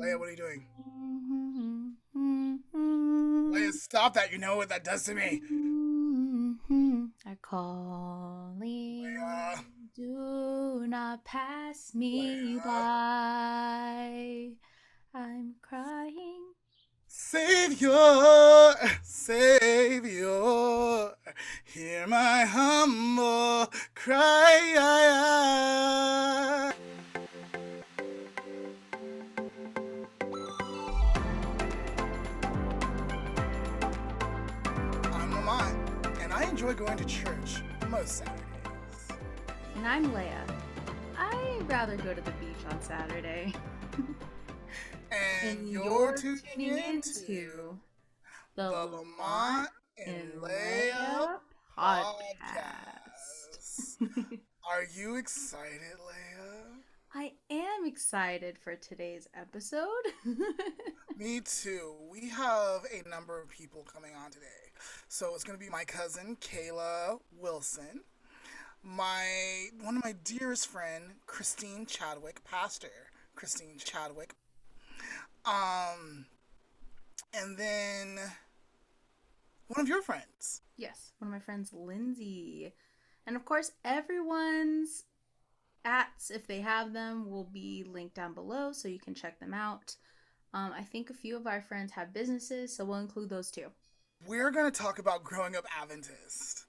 Leah, what are you doing? Leah, stop that. You know what that does to me. Are calling. Leah. Do not pass me Leah. by. I'm crying. Savior, Savior, hear my humble cry. I'm Lamont, and I enjoy going to church most Saturdays. And I'm Leah. I'd rather go to the beach on Saturday. And And you're you're tuning tuning into the the Lamont Lamont and and Leah Leah podcast. podcast. Are you excited, Leah? I am excited for today's episode. Me too. We have a number of people coming on today. So it's going to be my cousin, Kayla Wilson, one of my dearest friend, Christine Chadwick, Pastor Christine Chadwick. Um, and then one of your friends. Yes, one of my friends, Lindsay. And of course, everyone's ats, if they have them, will be linked down below so you can check them out. I think a few of our friends have businesses, so we'll include those too. We're going to talk about growing up Adventist.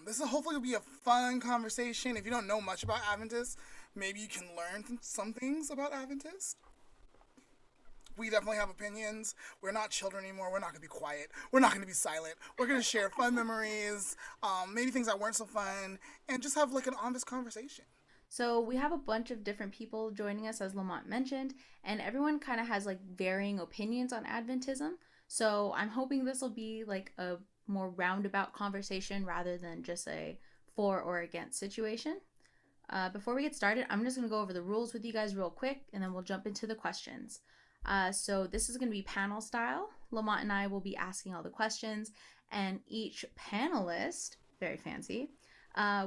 This will hopefully be a fun conversation. If you don't know much about Adventist, maybe you can learn some things about Adventist. We definitely have opinions. We're not children anymore. We're not going to be quiet. We're not going to be silent. We're going to share fun memories, maybe things that weren't so fun, and just have like an honest conversation. So we have a bunch of different people joining us, as Lamont mentioned, and everyone kind of has like varying opinions on Adventism. So I'm hoping this will be like a more roundabout conversation rather than just a for or against situation. Before we get started, I'm just going to go over the rules with you guys real quick, and then we'll jump into the questions. So this is going to be panel style. Lamont and I will be asking all the questions, and each panelist, very fancy,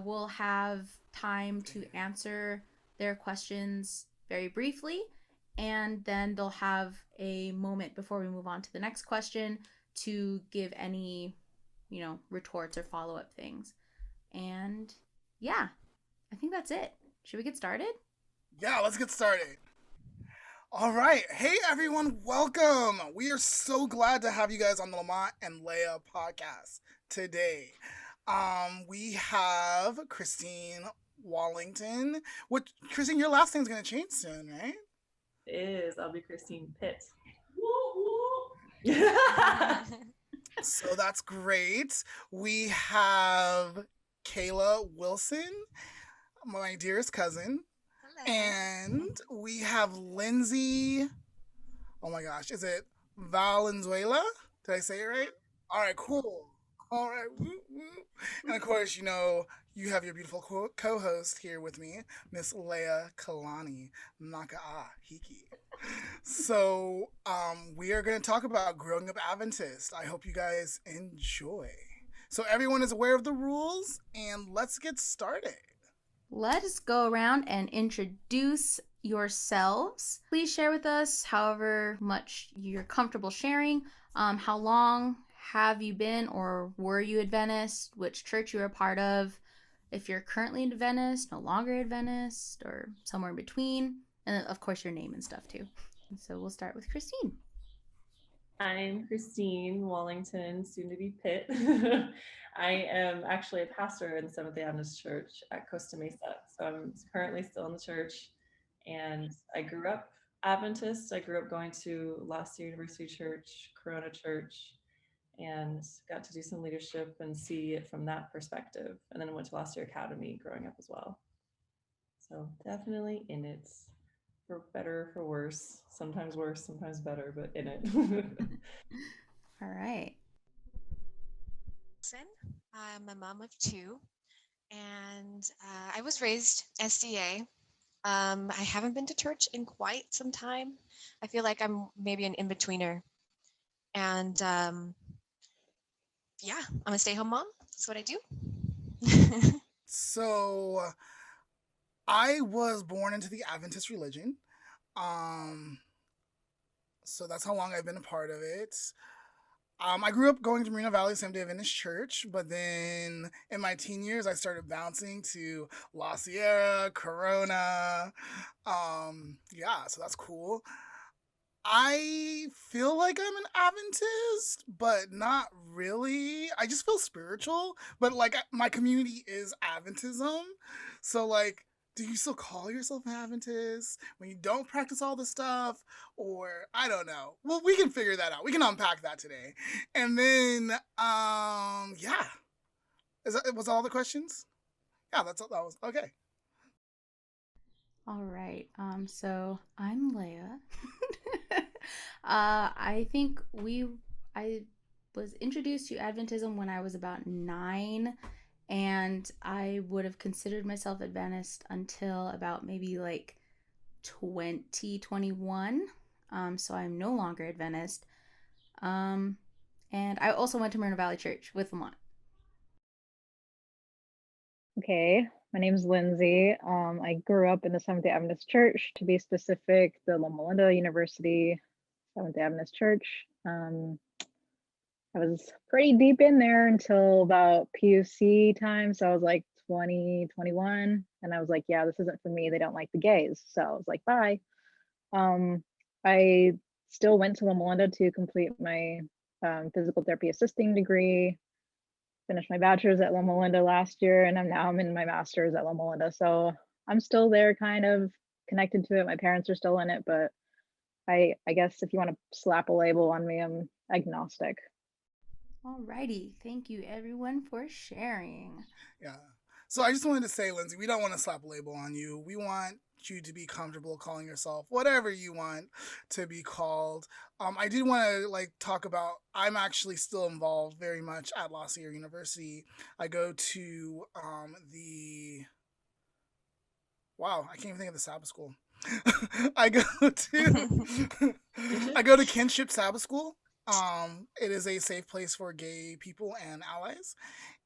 will have time to answer their questions very briefly, and then they'll have a moment before we move on to the next question to give any, retorts or follow-up things. And yeah, I think that's it. Should we get started? Yeah, let's get started. All right. Hey, everyone. Welcome. We are so glad to have you guys on the Lamont and Leah podcast today. We have Christine Wallington. Christine, your last name's going to change soon, right? It is. I'll be Christine Pitt. So that's great. We have Kayla Wilson, my dearest cousin. Hello. And we have Lindsay. Oh my gosh, is it Valenzuela? Did I say it right? All right, cool. All right, woo, woo. And of course, you have your beautiful co-host here with me, Miss Leah Kalani Naka'a Hiki. So, we are going to talk about growing up Adventist. I hope you guys enjoy. So everyone is aware of the rules, and let's get started. Let us go around and introduce yourselves. Please share with us however much you're comfortable sharing. How long have you been or were you Adventist? Which church you were a part of? If you're currently an Adventist, no longer Adventist, or somewhere in between. And then, of course, your name and stuff too. And so we'll start with Christine. I'm Christine Wallington, soon to be Pitt. I am actually a pastor in the Seventh Day Adventist Church at Costa Mesa. So I'm currently still in the church, and I grew up Adventist. I grew up going to La Sierra University Church, Corona Church, and got to do some leadership and see it from that perspective. And then I went to La Sierra Academy growing up as well. So definitely in it. For better, for worse, sometimes better, but in it. All right. I'm a mom of two, and I was raised SDA. I haven't been to church in quite some time. I feel like I'm maybe an in-betweener. And I'm a stay-home mom. That's what I do. So, I was born into the Adventist religion. So that's how long I've been a part of it. I grew up going to Moreno Valley Seventh Day Adventist Church, but then in my teen years, I started bouncing to La Sierra, Corona. Yeah, so that's cool. I feel like I'm an Adventist, but not really. I just feel spiritual, but like my community is Adventism. So like, do you still call yourself an Adventist when you don't practice all the stuff, or I don't know. Well, we can figure that out. We can unpack that today, and then yeah. Was all the questions? Yeah, that's all. That was okay. All right. So I'm Leah. I think I was introduced to Adventism when I was about 9, and I would have considered myself Adventist until about maybe like 2021. So I'm no longer Adventist. Um, and I also went to Moreno Valley Church with Lamont. Okay, my name is Lindsay. I grew up in the Seventh Day Adventist Church, to be specific, the Loma Linda University Seventh Day Adventist Church. I was pretty deep in there until about PUC time. So I was like 20, 21. And I was like, yeah, this isn't for me. They don't like the gays. So I was like, bye. I still went to Loma Linda to complete my physical therapy assisting degree. Finished my bachelor's at Loma Linda last year, and I'm in my master's at Loma Linda. So I'm still there, kind of connected to it. My parents are still in it, but I guess if you want to slap a label on me, I'm agnostic. Alrighty, thank you everyone for sharing. Yeah. So I just wanted to say, Lindsay, we don't want to slap a label on you. We want you to be comfortable calling yourself whatever you want to be called. I did want to like talk about. I'm actually still involved very much at La Sierra University. I go to the wow. I can't even think of the Sabbath school. I go to I go to Kinship Sabbath School. It is a safe place for gay people and allies.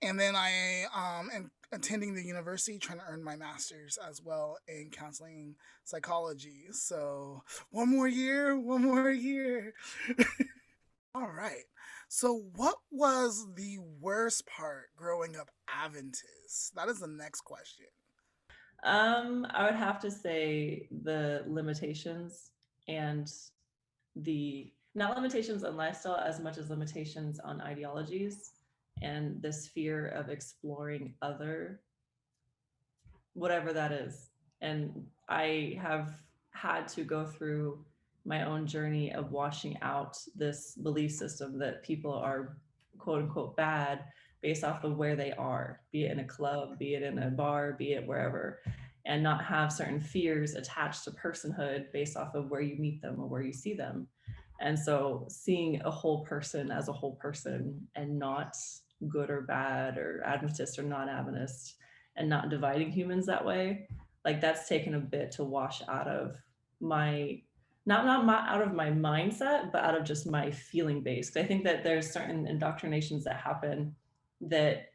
And then I am attending the university trying to earn my master's as well in counseling psychology. So one more year. All right. So what was the worst part growing up Adventist? That is the next question. I would have to say the limitations and the not limitations on lifestyle as much as limitations on ideologies and this fear of exploring other whatever that is. And I have had to go through my own journey of washing out this belief system that people are quote unquote bad based off of where they are, be it in a club, be it in a bar, be it wherever, and not have certain fears attached to personhood based off of where you meet them or where you see them. And so seeing a whole person as a whole person and not good or bad or Adventist or non Adventist and not dividing humans that way, like that's taken a bit to wash out of my out of my mindset, but out of just my feeling base. I think that there's certain indoctrinations that happen that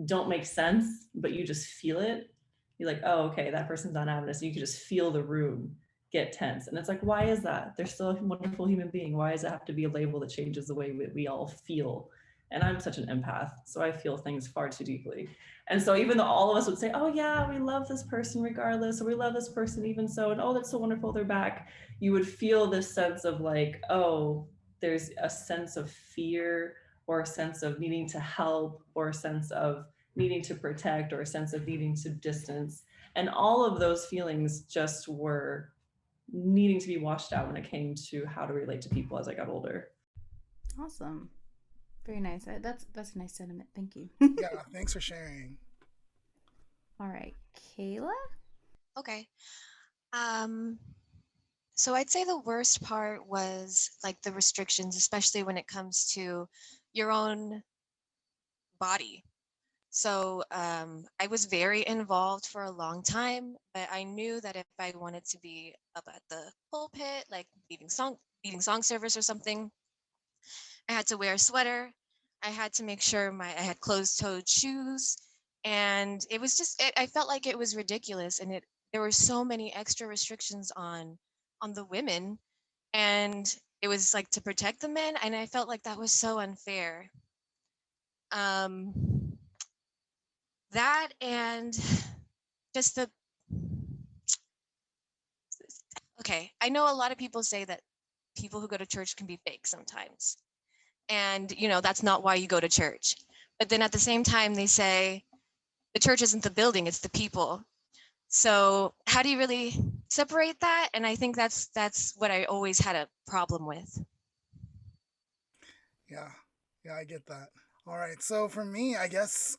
don't make sense, but you just feel it. You're like, oh, okay, that person's not Adventist. You can just feel the room get tense. And it's like, why is that? They're still a wonderful human being. Why does it have to be a label that changes the way we all feel? And I'm such an empath, so I feel things far too deeply. And so even though all of us would say, oh yeah, we love this person regardless, or we love this person even so, and oh, that's so wonderful, they're back, you would feel this sense of like, oh, there's a sense of fear or a sense of needing to help or a sense of needing to protect or a sense of needing to distance. And all of those feelings just were needing to be washed out when it came to how to relate to people as I got older. Awesome. Very nice. That's a nice sentiment. Thank you. Yeah, thanks for sharing. All right, Kayla. Okay. So I'd say the worst part was like the restrictions, especially when it comes to your own body. So I was very involved for a long time, but I knew that if I wanted to be up at the pulpit, like leading song service or something, I had to wear a sweater. I had to make sure I had closed-toed shoes, and it was just I felt like it was ridiculous, and it there were so many extra restrictions on the women, and it was like to protect the men, and I felt like that was so unfair. Um, that and just the okay, I know a lot of people say that people who go to church can be fake sometimes. And, that's not why you go to church. But then at the same time, they say the church isn't the building, it's the people. So how do you really separate that? And I think that's what I always had a problem with. Yeah, yeah, I get that. All right, so for me, I guess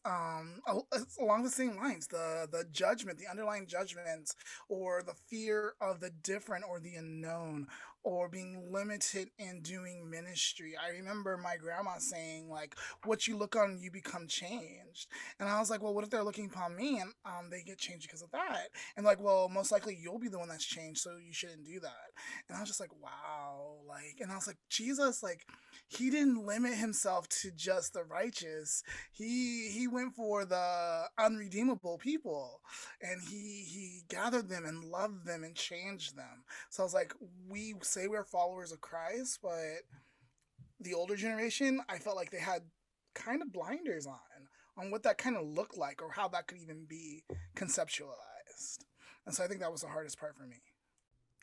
it's along the same lines, the judgment, the underlying judgments, or the fear of the different or the unknown, or being limited in doing ministry. I remember my grandma saying like, "What you look on, you become changed," and I was like, "Well, what if they're looking upon me and they get changed because of that?" And like, "Well, most likely you'll be the one that's changed, so you shouldn't do that." And I was just like, "Wow," like, and I was like, "Jesus, like." He didn't limit himself to just the righteous. He went for the unredeemable people, and he gathered them and loved them and changed them. So I was like, we say we're followers of Christ, but the older generation, I felt like they had kind of blinders on what that kind of looked like or how that could even be conceptualized. And so I think that was the hardest part for me.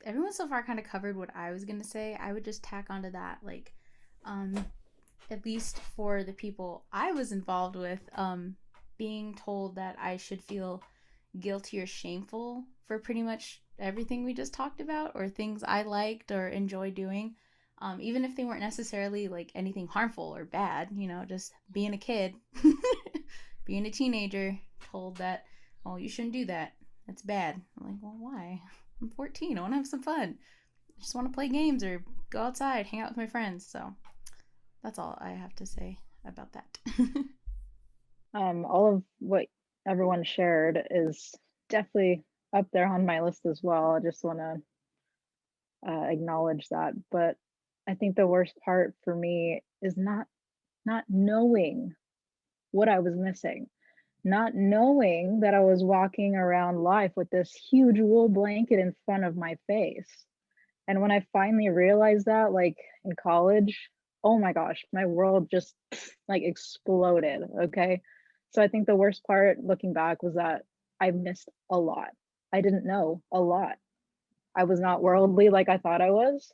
Everyone so far kind of covered what I was going to say. I would just tack onto that, like, um, at least for the people I was involved with, being told that I should feel guilty or shameful for pretty much everything we just talked about, or things I liked or enjoy doing, even if they weren't necessarily like anything harmful or bad, just being a kid, being a teenager, told that, oh, you shouldn't do that. That's bad. I'm like, well, why? I'm 14. I want to have some fun. I just want to play games or go outside, hang out with my friends. So that's all I have to say about that. All of what everyone shared is definitely up there on my list as well. I just want to acknowledge that. But I think the worst part for me is not knowing what I was missing, not knowing that I was walking around life with this huge wool blanket in front of my face. And when I finally realized that, like in college, oh my gosh, my world just like exploded. Okay. So I think the worst part looking back was that I missed a lot. I didn't know a lot. I was not worldly like I thought I was.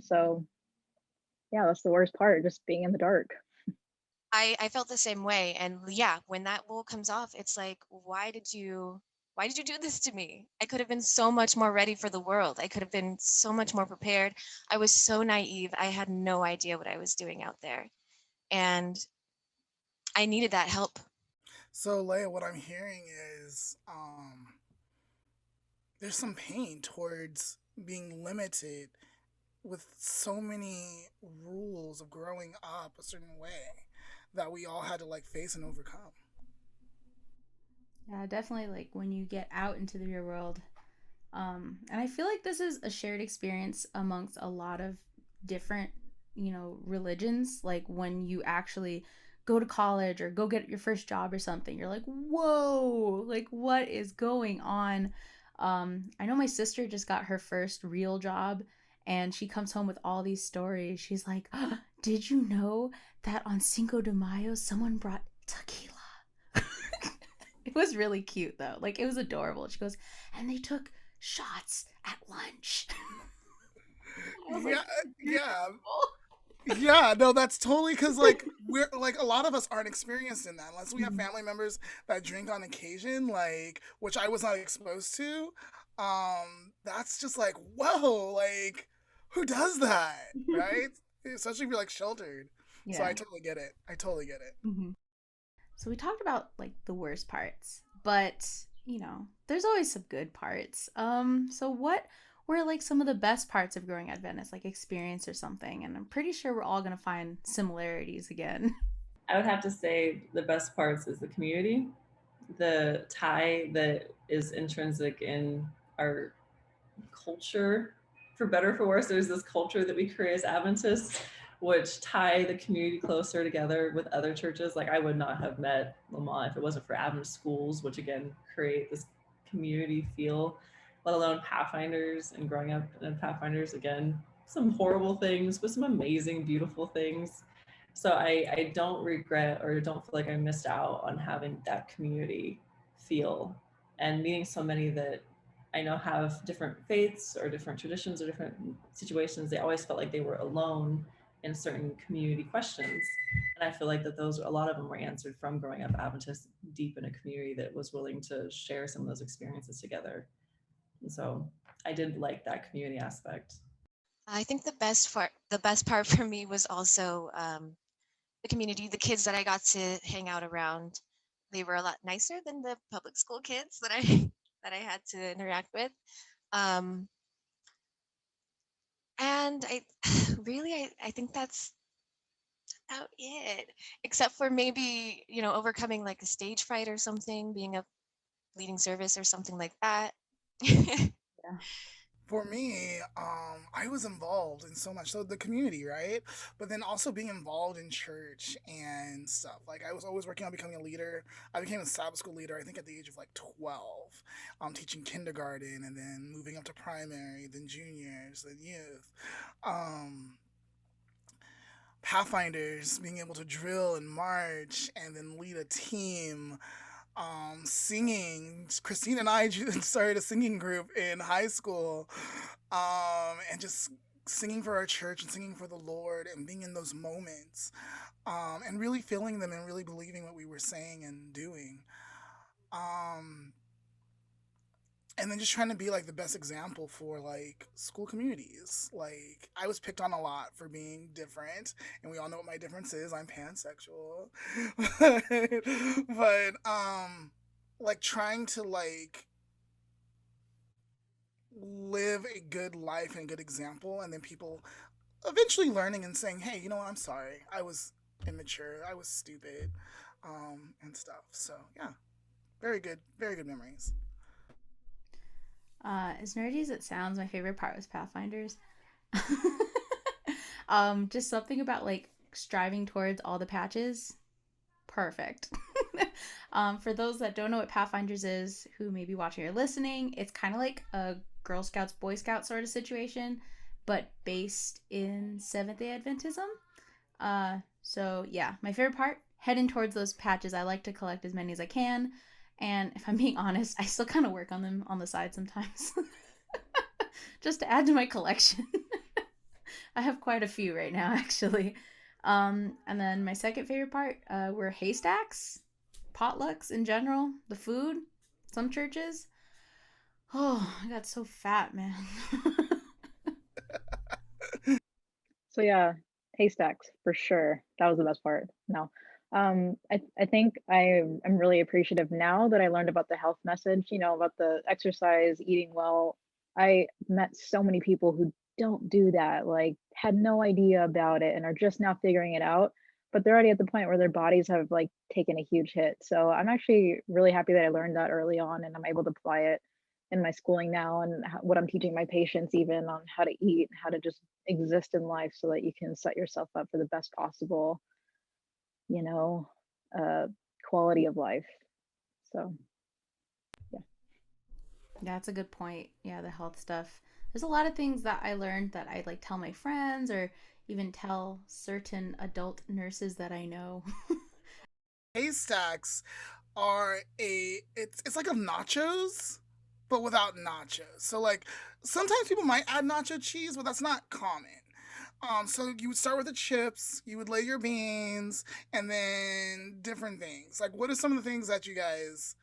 So yeah, that's the worst part, just being in the dark. I felt the same way. And yeah, when that wool comes off, it's like, why did you do this to me? I could have been so much more ready for the world. I could have been so much more prepared. I was so naive. I had no idea what I was doing out there. And I needed that help. So Leia, what I'm hearing is there's some pain towards being limited with so many rules of growing up a certain way that we all had to like face and overcome. Yeah, definitely, like when you get out into the real world. And I feel like this is a shared experience amongst a lot of different, religions. Like when you actually go to college or go get your first job or something, you're like, whoa, like what is going on? I know my sister just got her first real job, and she comes home with all these stories. She's like, oh, did you know that on Cinco de Mayo someone brought tequila? It was really cute though. Like it was adorable. She goes, and they took shots at lunch. I was like, Yeah, yeah, adorable. yeah. No, that's totally because like we're like a lot of us aren't experienced in that unless we have family members that drink on occasion, like which I was not exposed to. That's just like whoa, like who does that, right? Especially if you're like sheltered. So I Yeah. totally get it. I totally get it. Mm-hmm. So we talked about like the worst parts, but there's always some good parts. So what were like some of the best parts of growing Adventist, like experience or something? And I'm pretty sure we're all gonna find similarities again. I would have to say the best parts is the community, the tie that is intrinsic in our culture. For better or for worse, there's this culture that we create as Adventists, which tie the community closer together with other churches. Like I would not have met Lamont if it wasn't for Adventist schools, which again create this community feel, let alone Pathfinders and growing up in Pathfinders again. some horrible things, but some amazing, beautiful things. So I don't regret or don't feel like I missed out on having that community feel and meeting so many that I know have different faiths or different traditions or different situations. They always felt like they were alone in certain community questions. And I feel like that those, a lot of them were answered from growing up Adventist deep in a community that was willing to share some of those experiences together. And so I did like that community aspect. I think the best part for me was also the community, the kids that I got to hang out around. They were a lot nicer than the public school kids that I that I had to interact with. Um, and I really I think that's about it. Except for maybe, you know, overcoming like a stage fright or something, being a leading service or something like that. Yeah. For me, I was involved in so much. So the community, right? But then also being involved in church and stuff. Like I was always working on becoming a leader. I became a Sabbath school leader, I think at the age of like 12, teaching kindergarten and then moving up to primary, then juniors, then youth. Um, Pathfinders, being able to drill and march and then lead a team, singing. Christine and I started a singing group in high school, and just singing for our church and singing for the Lord and being in those moments, and really feeling them and really believing what we were saying and doing. Um, and then just trying to be like the best example for like school communities. Like I was picked on a lot for being different, and we all know what my difference is. I'm pansexual, but like trying to like live a good life and a good example, and then people eventually learning and saying, "Hey, you know what? I'm sorry. I was immature. I was stupid, and stuff." So yeah, very good memories. As nerdy as it sounds, my favorite part was Pathfinders. Just something about like striving towards all the patches. Perfect. For those that don't know what Pathfinders is, who may be watching or listening, it's kind of like a Girl Scouts, Boy Scouts sort of situation, but based in Seventh Day Adventism. So yeah, my favorite part, heading towards those patches. I like to collect as many as I can, and if I'm being honest, I still kind of work on them on the side sometimes, just to add to my collection. I have quite a few right now, actually. And then my second favorite part were haystacks, potlucks in general, the food, some churches. Oh, I got so fat, man. So yeah, haystacks for sure. That was the best part. No. I think I'm really appreciative now that I learned about the health message, you know, about the exercise, eating well. I met so many people who don't do that, like had no idea about it and are just now figuring it out, but they're already at the point where their bodies have like taken a huge hit. So I'm actually really happy that I learned that early on and I'm able to apply it in my schooling now and what I'm teaching my patients even on how to eat, how to just exist in life so that you can set yourself up for the best possible, you know, uh, quality of life. So, yeah. That's a good point. Yeah, the health stuff. There's a lot of things that I learned that I like tell my friends or even tell certain adult nurses that I know. Haystacks are it's like a nachos, but without nachos. So like sometimes people might add nacho cheese, but that's not common. So you would start with the chips, you would lay your beans, and then different things. Like what are some of the things that you guys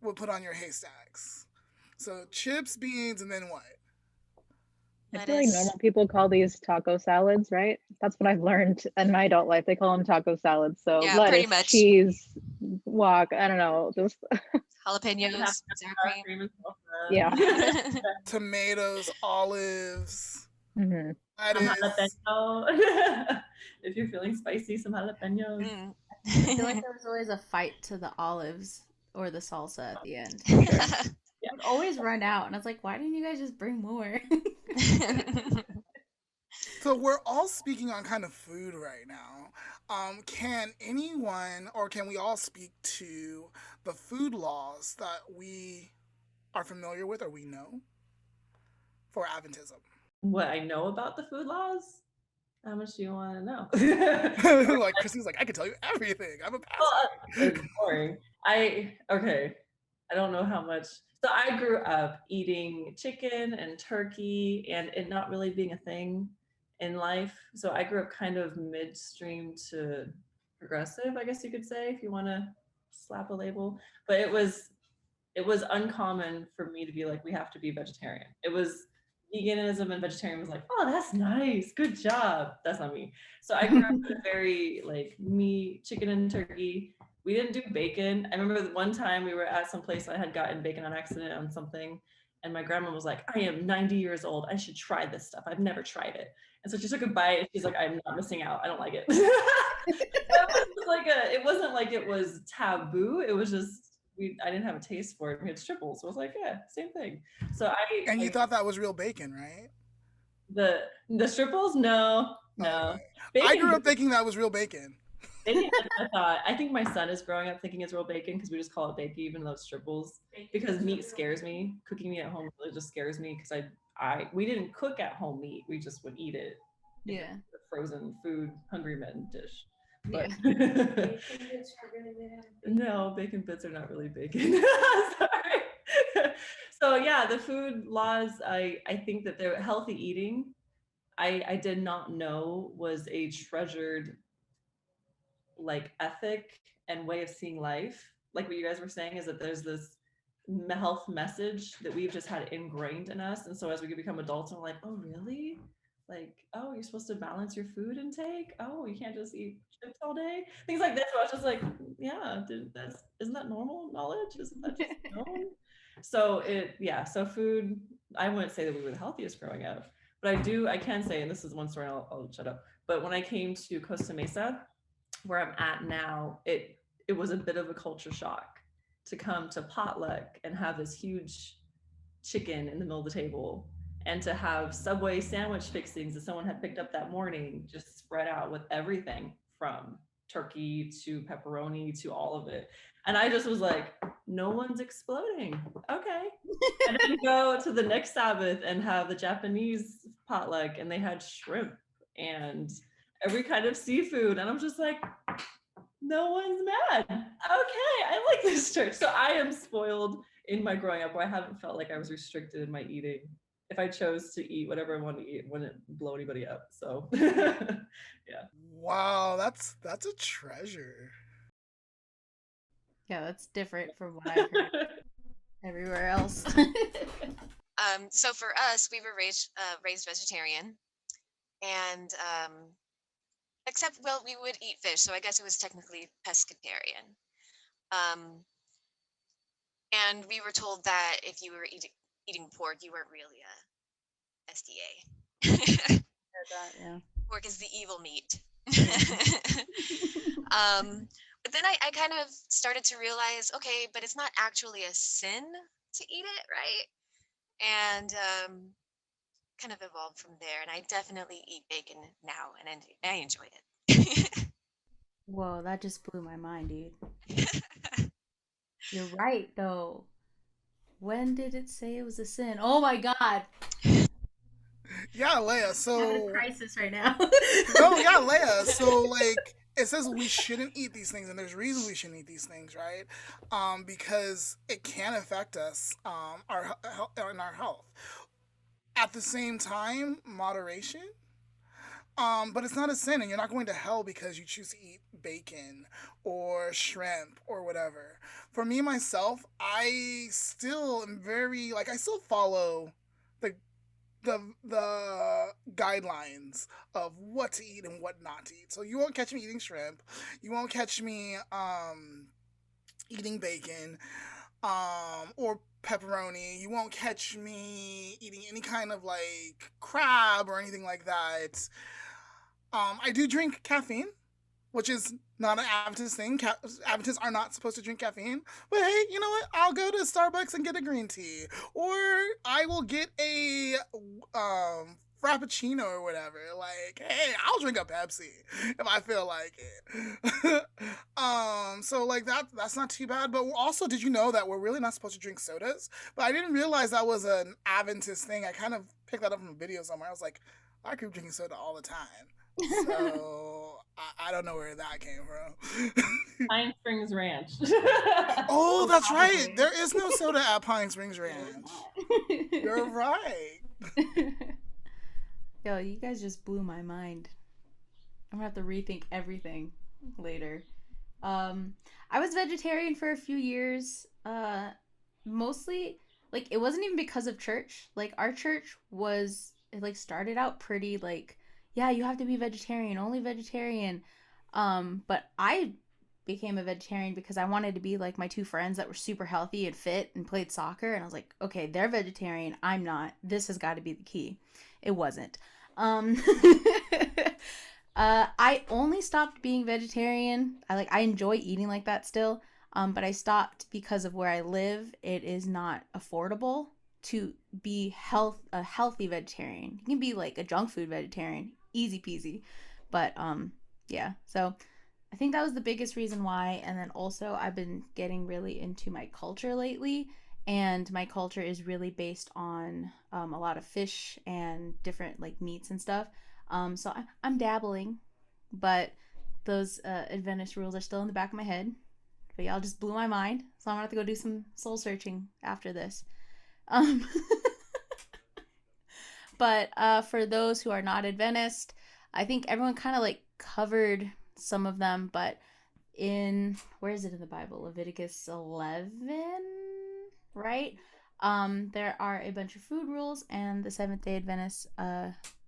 would put on your haystacks? So chips, beans, and then what? I feel like Lettuce. normal people call these taco salads, right? That's what I've learned in my adult life. They call them taco salads. So Yeah, pretty lettuce, much. cheese, guac, I don't know, just And have Jalapenos, sour sour cream. cream and yeah. salsa. Tomatoes, olives, Hmm. Some lettuce. jalapeno. If you're feeling spicy, some jalapenos. Mm. I feel like there was always a fight to the olives or the salsa at the end. For sure. Yeah. It would always run out, and I was like, why didn't you guys just bring more? So we're all speaking on kind of food right now. Can anyone or can we all speak to the food laws that we are familiar with or we know for Adventism? what I know about the food laws. How much do you want to know? Like Christy's like, I can tell you everything. I'm a Well, pastor. it's boring. Okay. I don't know how much. So I grew up eating chicken and turkey and it not really being a thing in life. So I grew up kind of midstream to progressive, I guess you could say, if you want to slap a label. But it was uncommon for me to be like, we have to be vegetarian. It was veganism and vegetarian was like, oh, that's nice. Good job. That's not me. So I grew up with very like meat, chicken and turkey. We didn't do bacon. I remember one time we were at some place I had gotten bacon on accident on something. And my grandma was like, I am 90 years old. I should try this stuff. I've never tried it. And so she took a bite and she's like, I'm not missing out. I don't like it. It wasn't like it was taboo. It was just I didn't have a taste for it. We had triples. So I was like, yeah, same thing. So And you thought that was real bacon, right? the triples, no. Okay. Bacon, I grew up thinking that was real bacon. bacon, I think my son is growing up thinking it's real bacon because we just call it bacon, even though it's triples. Because meat scares me. Cooking meat at home really just scares me because we didn't cook at home meat. We just would eat it. Yeah. Frozen food, hungry men dish. But Yeah. no, bacon bits are not really bacon. Sorry. So yeah, the food laws, I think that they're healthy eating. I did not know was a treasured like ethic and way of seeing life. Like what you guys were saying is that there's this health message that we've just had ingrained in us. And so as we become adults, we're like, oh really? Like, oh, you're supposed to balance your food intake. Oh, you can't just eat chips all day. Things like this. So I was just like, yeah, isn't that normal knowledge? Isn't that just known? So food, I wouldn't say that we were the healthiest growing up, but I can say, and this is one story, I'll shut up. But when I came to Costa Mesa, where I'm at now, it was a bit of a culture shock to come to potluck and have this huge chicken in the middle of the table and to have Subway sandwich fixings that someone had picked up that morning just spread out with everything from turkey to pepperoni to all of it. And I just was like, no one's exploding. Okay. And then go to the next Sabbath and have the Japanese potluck and they had shrimp and every kind of seafood. And I'm just like, no one's mad. Okay, I like this church. So I am spoiled in my growing up where I haven't felt like I was restricted in my eating. If I chose to eat whatever I wanted to eat, it wouldn't blow anybody up. So yeah. Wow, that's a treasure. Yeah, that's different from what I've heard everywhere else. So for us, we were raised vegetarian, and except we would eat fish, so I guess it was technically pescatarian. Um, and we were told that if you were eating pork, you weren't really a SDA. Yeah. Pork is the evil meat. But then I kind of started to realize, okay, but it's not actually a sin to eat it, right? And kind of evolved from there. And I definitely eat bacon now, and I enjoy it. Whoa, that just blew my mind, dude. You're right, though. When did it say it was a sin? Oh my god. Yeah, Leah. I'm So in a crisis right now. no, yeah, Leia. So like it says we shouldn't eat these things, and there's reasons we shouldn't eat these things, right? Because it can affect us, in our health. At the same time, moderation. But it's not a sin, and you're not going to hell because you choose to eat bacon or shrimp or whatever. For me myself, I still am very like I still follow the the guidelines of what to eat and what not to eat. So you won't catch me eating shrimp. You won't catch me eating bacon or pepperoni. You won't catch me eating any kind of like crab or anything like that. I do drink caffeine, which is not an Adventist thing. Adventists are not supposed to drink caffeine. But hey, you know what? I'll go to Starbucks and get a green tea, or I will get a frappuccino or whatever. Like, hey, I'll drink a Pepsi if I feel like it. So like that's not too bad. But also, did you know that we're really not supposed to drink sodas? But I didn't realize that was an Adventist thing. I kind of picked that up from a video somewhere. I was like, I grew up drinking soda all the time. So I don't know where that came from. Pine Springs Ranch. Oh, that's right. Probably. There is no soda at Pine Springs Ranch. You're right. Yo, you guys just blew my mind. I'm gonna have to rethink everything later. I was vegetarian for a few years. Mostly, like, it wasn't even because of church. Like, our church was, it like started out pretty like, yeah, you have to be vegetarian, only vegetarian. But I became a vegetarian because I wanted to be like my two friends that were super healthy and fit and played soccer, and I was like, okay, they're vegetarian, I'm not. This has got to be the key. It wasn't. I only stopped being vegetarian. I enjoy eating like that still. But I stopped because of where I live. It is not affordable to be a healthy vegetarian. You can be like a junk food vegetarian, easy peasy. But yeah. So I think that was the biggest reason why. And then also I've been getting really into my culture lately, and my culture is really based on a lot of fish and different like meats and stuff. So I'm dabbling, but those Adventist rules are still in the back of my head. But y'all just blew my mind, so I'm gonna have to go do some soul searching after this. Um, but for those who are not Adventist, I think everyone kind of like covered some of them. But where is it in the Bible? Leviticus 11, right? There are a bunch of food rules, and the Seventh Day Adventists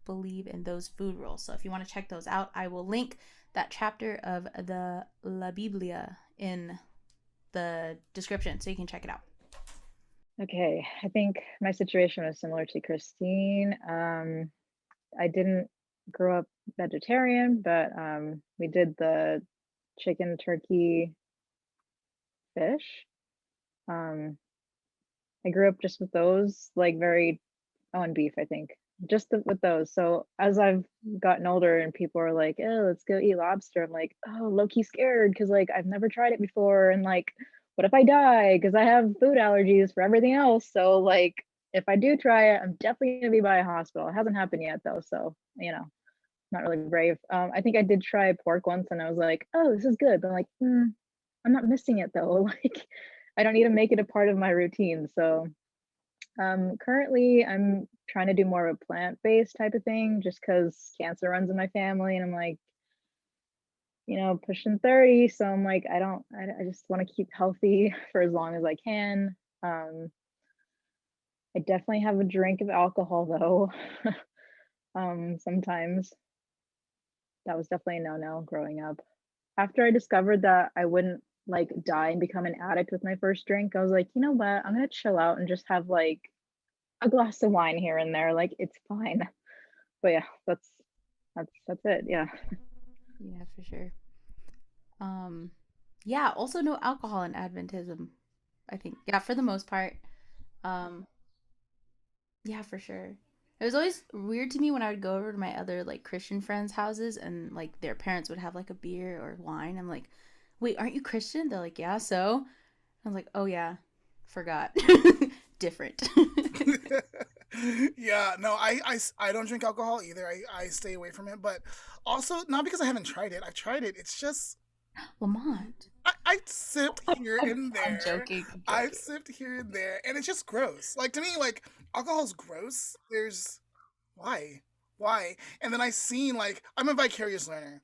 believe in those food rules. So if you want to check those out, I will link that chapter of the La Biblia in the description so you can check it out. Okay, I think my situation was similar to Christine. I didn't grow up vegetarian, but we did the chicken, turkey, fish. I grew up just with those, like and beef, I think, just with those. So as I've gotten older and people are like, oh, let's go eat lobster, I'm like, oh, low-key scared because like I've never tried it before, and like, what if I die because I have food allergies for everything else? So like, if I do try it, I'm definitely gonna be by a hospital. It hasn't happened yet though, so not really brave. I think I did try pork once and I was like, oh, this is good, but I'm like, I'm not missing it though. Like, I don't need to make it a part of my routine. So currently I'm trying to do more of a plant-based type of thing just because cancer runs in my family, and I'm like, pushing 30. So I'm like, I just want to keep healthy for as long as I can. I definitely have a drink of alcohol though. Sometimes. That was definitely a no-no growing up. After I discovered that I wouldn't like die and become an addict with my first drink, I was like, you know what? I'm gonna chill out and just have like a glass of wine here and there. Like, it's fine. But yeah, that's it. Yeah. Yeah, for sure. Yeah, also no alcohol in Adventism, I think. Yeah, for the most part. Um, yeah, for sure. It was always weird to me when I would go over to my other like Christian friends' houses and like their parents would have like a beer or wine. I'm like, wait, aren't you Christian? They're like, yeah, so. I was like, oh yeah, forgot. Different. Yeah, no, I don't drink alcohol either. I stay away from it, but also not because I haven't tried it. I've tried it. It's just Lamont. I sipped here and I'm there. joking. I've sipped here and there, and it's just gross. Like, to me, like, alcohol's gross. Why? And then I seen, like, I'm a vicarious learner.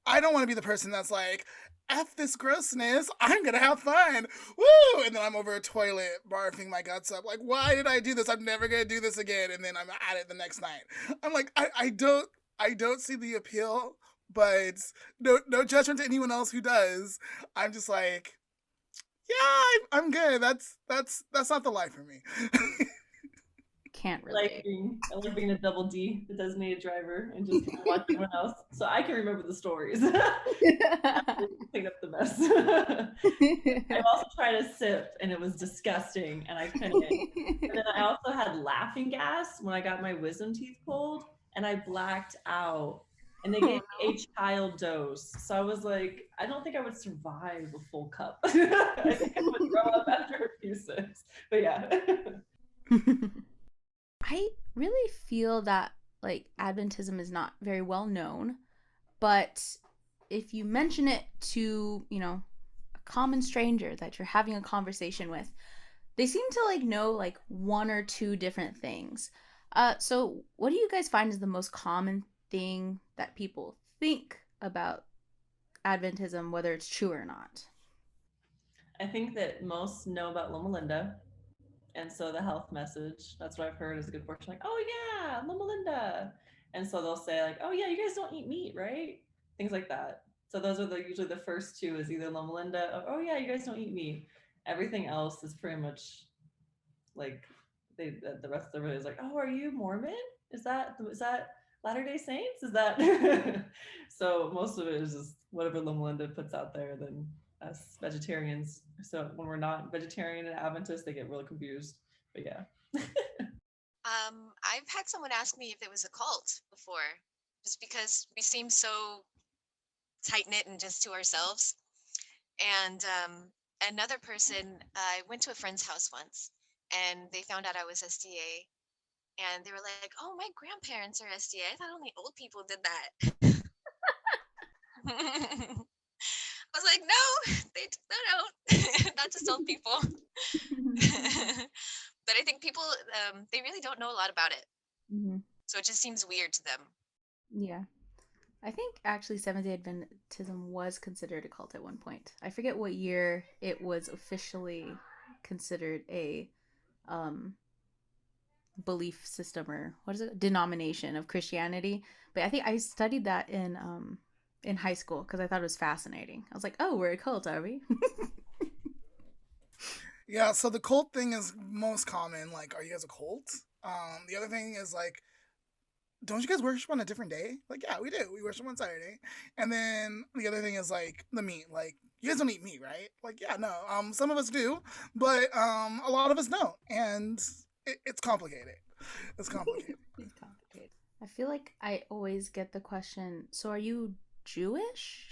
I don't want to be the person that's like, F this grossness, I'm gonna have fun. Woo! And then I'm over a toilet barfing my guts up. Like, why did I do this? I'm never gonna do this again. And then I'm at it the next night. I'm like, I don't see the appeal, but no judgment to anyone else who does. I'm just like, yeah, I'm good. That's not the life for me. Can't I like relate. being a double D, the designated driver, and just kind of watch everyone else. So I can remember the stories. Clean up the mess. I've also tried a sip and it was disgusting and I couldn't. And then I also had laughing gas when I got my wisdom teeth pulled and I blacked out. And they gave me a child dose. So I was like, I don't think I would survive a full cup. I think I would throw up after a few sips. But yeah. I really feel that like Adventism is not very well known, but if you mention it to, a common stranger that you're having a conversation with, they seem to like know like one or two different things. So what do you guys find is the most common thing that people think about Adventism, whether it's true or not? I think that most know about Loma Linda. And so the health message, that's what I've heard is a good portion. Like, oh yeah, Loma Linda. And so they'll say like, oh yeah, you guys don't eat meat, right? Things like that. So those are usually the first two is either Loma Linda, or, oh yeah, you guys don't eat meat. Everything else is pretty much like the rest of it is like, oh, are you Mormon? Is that Latter-day Saints? Is that so most of it is just whatever Loma Linda puts out there. Then us vegetarians, so when we're not vegetarian and Adventist, they get really confused. But yeah. I've had someone ask me if it was a cult before, just because we seem so tight knit and just to ourselves. And another person, I went to a friend's house once, and they found out I was SDA, and they were like, "Oh, my grandparents are SDA. I thought only old people did that." I was like, "No, they don't. Not just old people." But I think people, they really don't know a lot about it, so it just seems weird to them. Yeah. I think actually Seventh Day Adventism was considered a cult at one point. I forget what year it was officially considered a belief system, or what is it, denomination of Christianity. But I think I studied that in high school because I thought it was fascinating. I was like, oh, we're a cult, are we? Yeah, so the cult thing is most common. Like, are you guys a cult? The other thing is like, don't you guys worship on a different day? Like, yeah, we do. We worship on Saturday. And then the other thing is like the meat. Like, you guys don't eat meat, right? Like, yeah, no. Some of us do, but a lot of us don't, and it's complicated. It's complicated. It's complicated. I feel like I always get the question, so are you Jewish?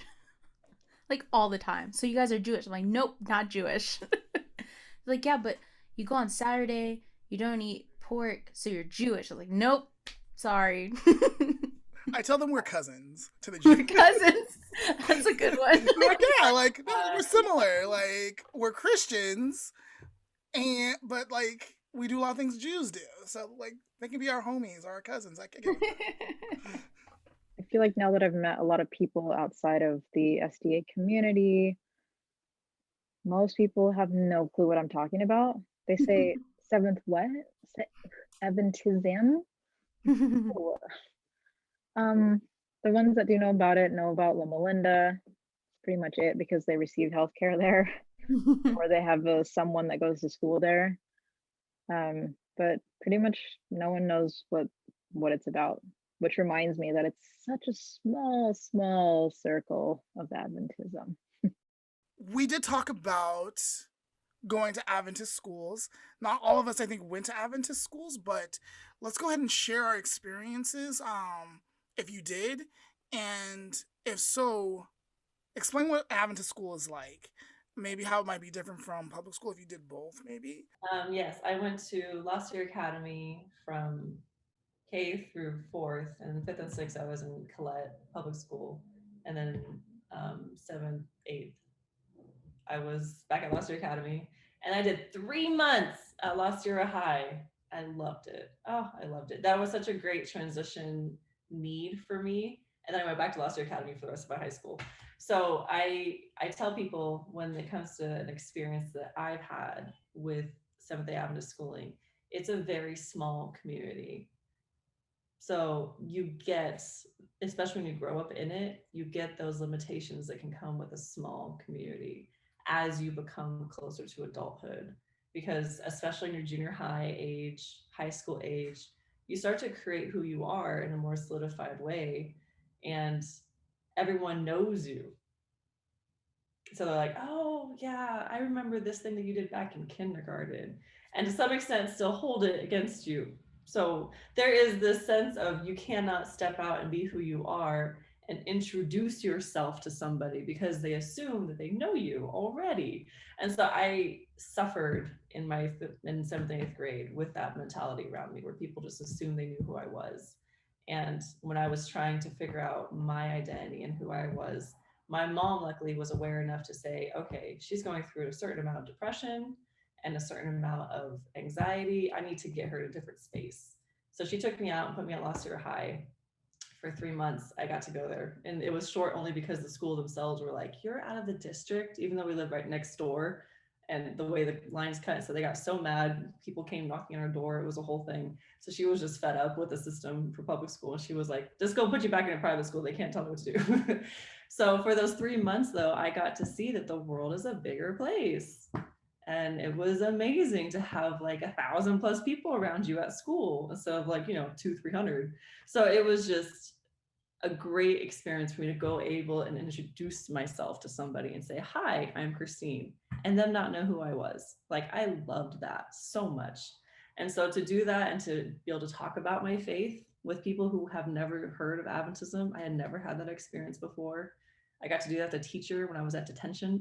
Like all the time. So you guys are Jewish. I'm like, nope, not Jewish. Like, yeah, but you go on Saturday, you don't eat pork, so you're Jewish. I'm like, nope, sorry. I tell them we're cousins to the We're Jews. cousins. That's a good one. Like, yeah, like no, we're similar. Like we're Christians, but like we do a lot of things Jews do. So like they can be our homies or our cousins. I can get I feel like now that I've met a lot of people outside of the SDA community, most people have no clue what I'm talking about. They say seventh what? Adventism? Oh. The ones that do know about it know about Loma Linda. It's pretty much it because they receive healthcare there, or they have someone that goes to school there. But pretty much no one knows what it's about, which reminds me that it's such a small circle of Adventism. We did talk about going to Adventist schools. Not all of us, I think, went to Adventist schools, but let's go ahead and share our experiences. If you did, and if so, explain what Adventist school is like. Maybe how it might be different from public school if you did both, maybe. Yes, I went to Last Year Academy from K through fourth, and fifth and sixth I was in Colette Public School, and then seventh, eighth I was back at Last Year Academy, and I did 3 months at Last Year High. I loved it. Oh, I loved it. That was such a great transition need for me. And then I went back to Last Year Academy for the rest of my high school. So I tell people when it comes to an experience that I've had with Seventh Day Adventist schooling, it's a very small community. So you get, especially when you grow up in it, you get those limitations that can come with a small community as you become closer to adulthood. Because especially in your junior high age, high school age, you start to create who you are in a more solidified way, and everyone knows you. So they're like, oh yeah, I remember this thing that you did back in kindergarten, and to some extent still hold it against you. So there is this sense of you cannot step out and be who you are and introduce yourself to somebody because they assume that they know you already. And so I suffered in my in 7th and 8th grade with that mentality around me, where people just assumed they knew who I was. And when I was trying to figure out my identity and who I was, my mom luckily was aware enough to say, okay, she's going through a certain amount of depression and a certain amount of anxiety. I need to get her to a different space. So she took me out and put me at La Sierra High for 3 months. I got to go there, and it was short only because the school themselves were like, you're out of the district, even though we live right next door, and the way the lines cut. So they got so mad, people came knocking on our door. It was a whole thing. So she was just fed up with the system for public school, and she was like, just go put you back in a private school, they can't tell me what to do. So for those 3 months though, I got to see that the world is a bigger place. And it was amazing to have like 1,000+ people around you at school instead of like, 200-300. So it was just a great experience for me to go able and introduce myself to somebody and say, hi, I'm Christine, and them not know who I was. Like, I loved that so much. And so to do that and to be able to talk about my faith with people who have never heard of Adventism, I had never had that experience before. I got to do that as a teacher when I was at detention.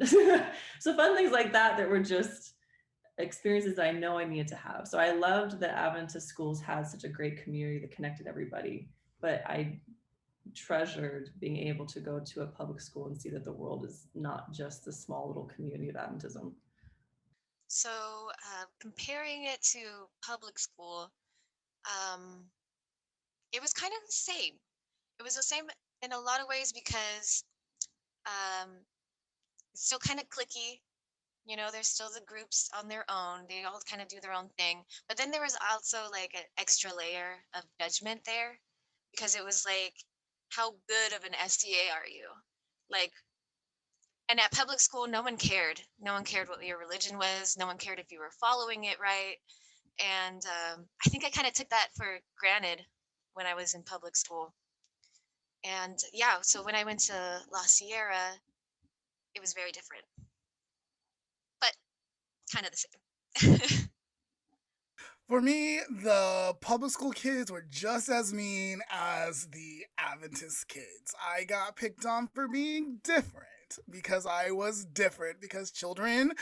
So fun things like that were just experiences I know I needed to have. So I loved that Adventist schools had such a great community that connected everybody. But I treasured being able to go to a public school and see that the world is not just the small little community of Adventism. So, comparing it to public school, um, it was kind of the same. It was the same in a lot of ways because um, it's still kind of cliquey. There's still the groups on their own. They all kind of do their own thing. But then there was also like an extra layer of judgment there because it was like, how good of an SDA are you? Like, and at public school, no one cared. No one cared what your religion was. No one cared if you were following it right. And I think I kind of took that for granted when I was in public school. And yeah, so when I went to La Sierra, it was very different, but kind of the same. For me, the public school kids were just as mean as the Adventist kids. I got picked on for being different because I was different, because children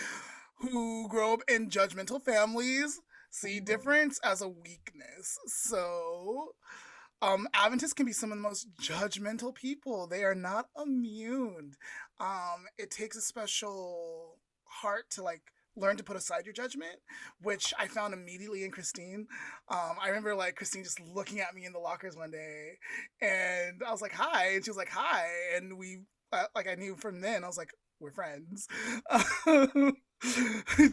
who grow up in judgmental families see difference as a weakness. So, Adventists can be some of the most judgmental people. They are not immune. It takes a special heart to like learn to put aside your judgment, which I found immediately in Christine. I remember like Christine just looking at me in the lockers one day, and I was like, "Hi," and she was like, "Hi," and we like I knew from then. I was like, "We're friends." Do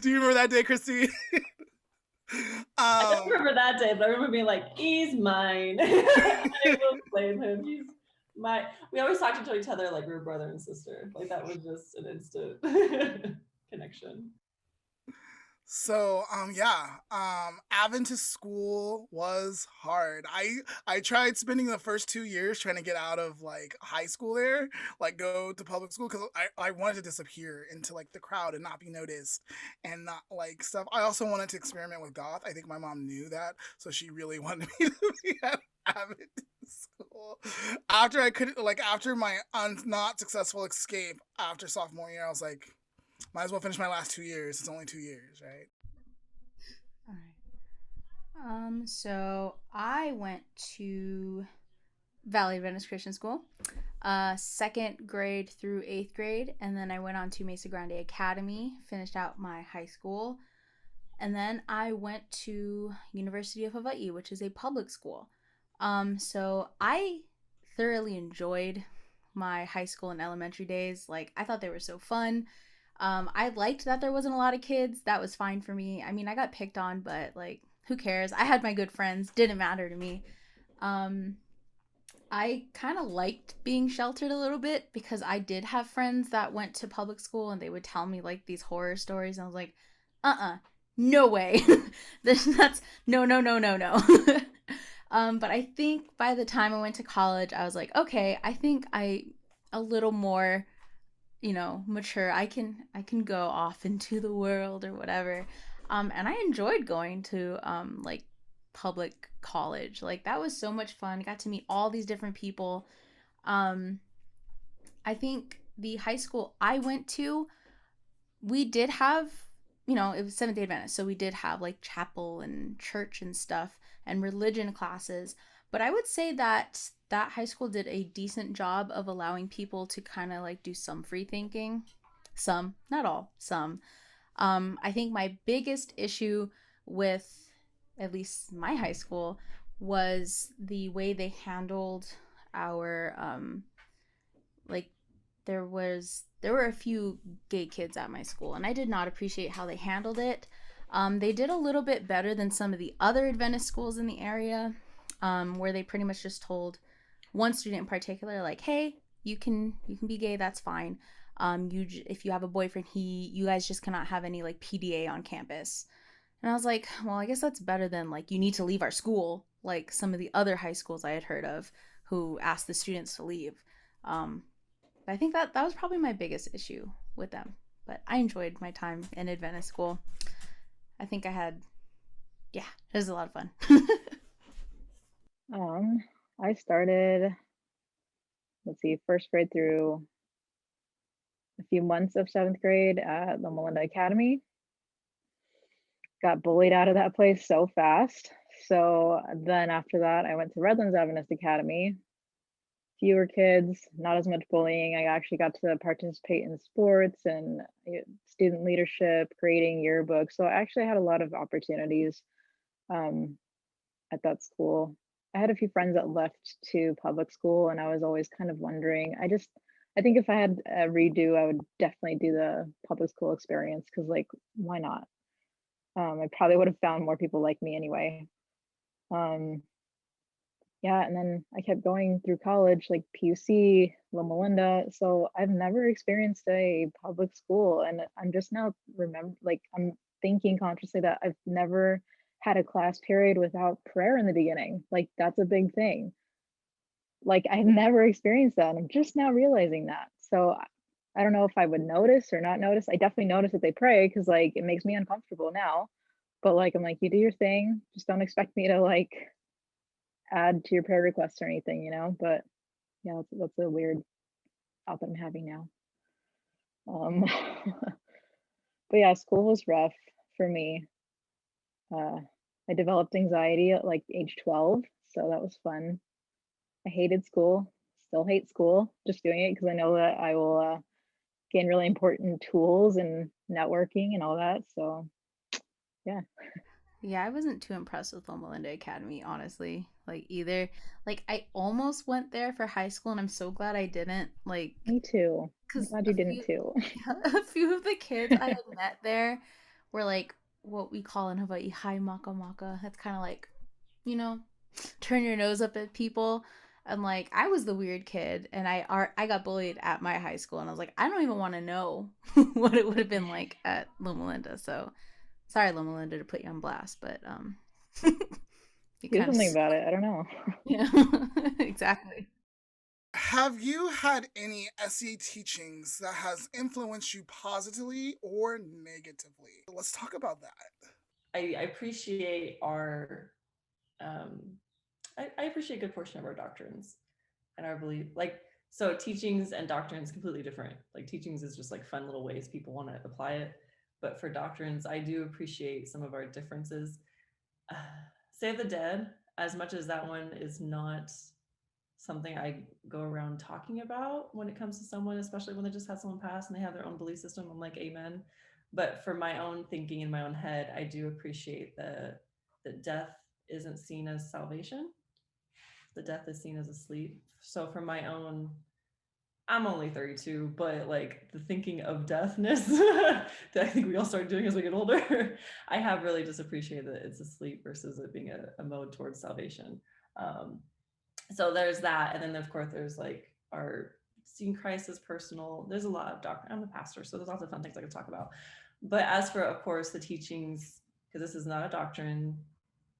you remember that day, Christine? I don't remember that day, but I remember being like, he's mine. I will blame him. He's my. We always talked to each other like we were brother and sister. Like that was just an instant connection. So Adventist school was hard. I tried spending the first 2 years trying to get out of like high school there, like go to public school, because I wanted to disappear into like the crowd and not be noticed and not like stuff. I also wanted to experiment with goth. I think my mom knew that, so she really wanted me to be at Adventist school. After my not successful escape after sophomore year, I was like, might as well finish my last 2 years. It's only 2 years, right? All right. So I went to Valley Adventist Christian School, 2nd grade through 8th grade, and then I went on to Mesa Grande Academy, finished out my high school, and then I went to University of Hawaii, which is a public school. So I thoroughly enjoyed my high school and elementary days. Like, I thought they were so fun. I liked that there wasn't a lot of kids. That was fine for me. I mean, I got picked on, but like, who cares? I had my good friends. Didn't matter to me. I kind of liked being sheltered a little bit because I did have friends that went to public school and they would tell me like these horror stories. And I was like, no way. That's no. But I think by the time I went to college, I was like, okay, I think I a little more, mature. I can go off into the world or whatever. And I enjoyed going to like public college. Like that was so much fun. I got to meet all these different people. I think the high school I went to, we did have, it was Seventh Day Adventist, so we did have like chapel and church and stuff and religion classes. But I would say that that high school did a decent job of allowing people to kind of like do some free thinking. Some, not all, some. I think my biggest issue with at least my high school was the way they handled our like there were a few gay kids at my school, and I did not appreciate how they handled it. They did a little bit better than some of the other Adventist schools in the area, where they pretty much just told one student in particular, like, "Hey, you can be gay. That's fine. If you have a boyfriend, you guys just cannot have any like PDA on campus." And I was like, well, I guess that's better than like you need to leave our school, like some of the other high schools I had heard of who asked the students to leave. Um, I think that was probably my biggest issue with them. But I enjoyed my time in Adventist school. I think yeah, it was a lot of fun. I started, let's see, first grade through a few months of seventh grade at Loma Linda Academy. Got bullied out of that place so fast. So then after that, I went to Redlands Adventist Academy. Fewer kids, not as much bullying. I actually got to participate in sports and student leadership, grading yearbooks. So I actually had a lot of opportunities at that school. I had a few friends that left to public school, and I was always kind of wondering. I think if I had a redo, I would definitely do the public school experience because, like, why not? I probably would have found more people like me anyway. Yeah, and then I kept going through college, like PUC, Loma Linda. So I've never experienced a public school, and I'm just now I'm thinking consciously that I've never had a class period without prayer in the beginning. Like that's a big thing. Like I never experienced that, and I'm just now realizing that. So I don't know if I would notice or not notice. I definitely notice that they pray because like it makes me uncomfortable now. But like I'm like, you do your thing. Just don't expect me to like add to your prayer requests or anything, But yeah, that's a weird thought that I'm having now. Um, but yeah, school was rough for me. Uh, I developed anxiety at like age 12, so that was fun. I hated school, still hate school, just doing it because I know that I will gain really important tools and networking and all that. So yeah. Yeah, I wasn't too impressed with Loma Linda Academy, honestly. Like either. Like I almost went there for high school, and I'm so glad I didn't. Like, Me too. I'm because glad you didn't too. a few of the kids I had met there were like what we call in Hawaii high maka maka. That's kind of like, you know, turn your nose up at people. And like I was the weird kid, and I got bullied at my high school, and I was like, I don't even want to know what it would have been like at Loma Linda. So sorry, Loma Linda, to put you on blast, but you Do kind of something about it. I don't know. yeah, exactly. Have you had any SE teachings that has influenced you positively or negatively? Let's talk about that. I appreciate um, I appreciate a good portion of our doctrines and our belief. Like, so teachings and doctrines completely different. Like teachings is just like fun little ways people want to apply it. But for doctrines, I do appreciate some of our differences. Uh, Save the Dead, as much as that one is not something I go around talking about when it comes to someone, especially when they just had someone pass and they have their own belief system, I'm like, amen. But for my own thinking in my own head, I do appreciate that death isn't seen as salvation. The death is seen as a sleep. So for my own, I'm only 32, but like the thinking of deathness that I think we all start doing as we get older, I have really just appreciated that it's a sleep versus it being a mode towards salvation. Um, so there's that. And then of course there's like our seeing Christ as personal. There's a lot of doctrine. I'm a pastor, so there's lots of fun things I could talk about. But as for, of course, the teachings, because this is not a doctrine,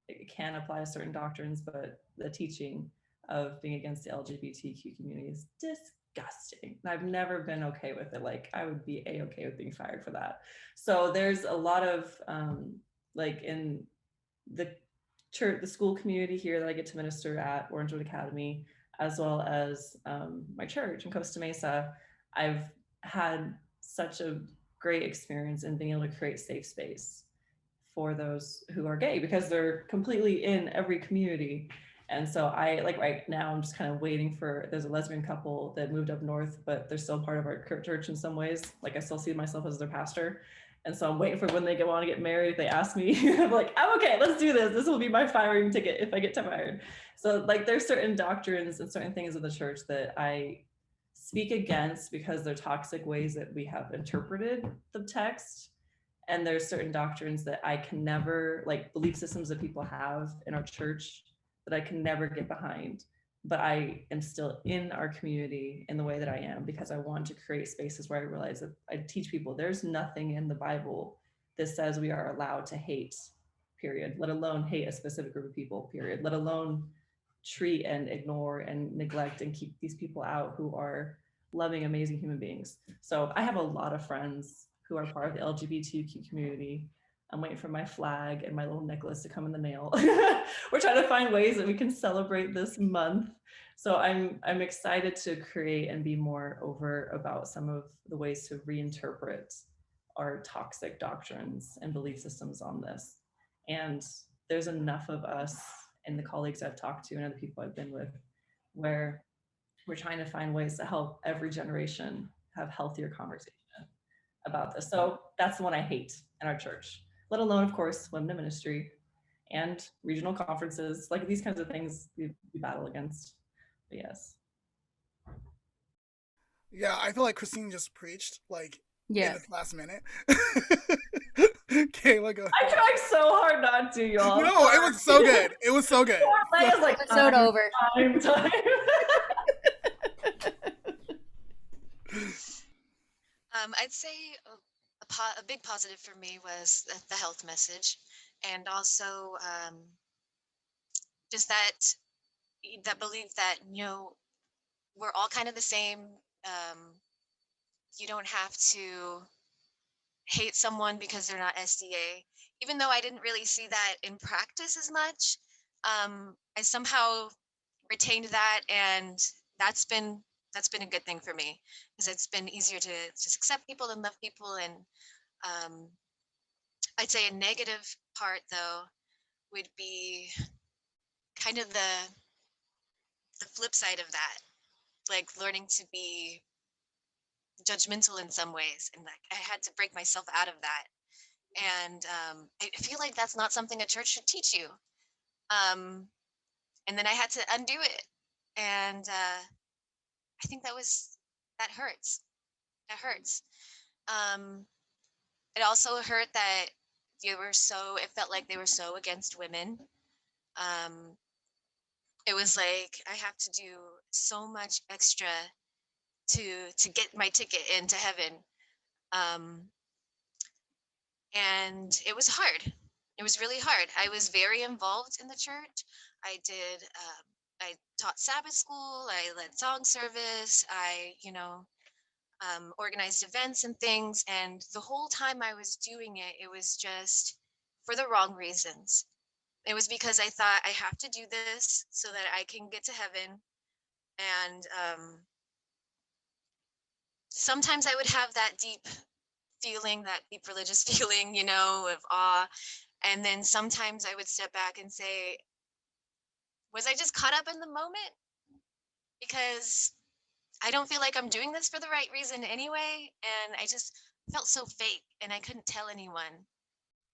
it can apply to certain doctrines, but the teaching of being against the LGBTQ community is disgusting. I've never been okay with it. Like I would be a-okay with being fired for that. So there's a lot of like in the church, the school community here that I get to minister at Orangewood Academy, as well as my church in Costa Mesa, I've had such a great experience in being able to create safe space for those who are gay, because they're completely in every community. And so I, like, right now, I'm just kind of waiting for, there's a lesbian couple that moved up north, but they're still part of our church in some ways. Like, I still see myself as their pastor. And so I'm waiting for when they want to get married. If they ask me, I'm like, I'm okay, let's do this. This will be my firing ticket if I get fired. So like, there's certain doctrines and certain things of the church that I speak against because they're toxic ways that we have interpreted the text. And there's certain doctrines that I can never, like belief systems that people have in our church, that I can never get behind. But I am still in our community in the way that I am, because I want to create spaces where I realize that I teach people there's nothing in the Bible that says we are allowed to hate, period, let alone hate a specific group of people, period, let alone treat and ignore and neglect and keep these people out who are loving, amazing human beings. So I have a lot of friends who are part of the LGBTQ community. I'm waiting for my flag and my little necklace to come in the mail. We're trying to find ways that we can celebrate this month. So I'm excited to create and be more overt about some of the ways to reinterpret our toxic doctrines and belief systems on this. And there's enough of us and the colleagues I've talked to and other people I've been with, where we're trying to find ways to help every generation have healthier conversation about this. So that's the one I hate in our church, let alone, of course, women in ministry and regional conferences. Like, these kinds of things we battle against. But yes. Yeah, I feel like Christine just preached, like, in the last minute. Kayla, go ahead. I tried so hard not to, y'all. No, it was so good. It was so good. I was like, episode over. Time. I'd say a big positive for me was the health message, and also just that belief that, you know, we're all kind of the same. You don't have to hate someone because they're not SDA. Even though I didn't really see that in practice as much, I somehow retained that, and that's been a good thing for me, because it's been easier to just accept people and love people. And I'd say a negative part, though, would be kind of the flip side of that, like learning to be judgmental in some ways, and like I had to break myself out of that. And I feel like that's not something a church should teach you. And then I had to undo it, and I think that hurts. That hurts. It also hurt that it felt like they were so against women. It was like I have to do so much extra to get my ticket into heaven. And it was hard. It was really hard. I was very involved in the church. I taught Sabbath school. I led song service. I, organized events and things. And the whole time I was doing it, it was just for the wrong reasons. It was because I thought I have to do this so that I can get to heaven. And sometimes I would have that deep feeling, that deep religious feeling, of awe. And then sometimes I would step back and say, was I just caught up in the moment? Because I don't feel like I'm doing this for the right reason anyway. And I just felt so fake, and I couldn't tell anyone.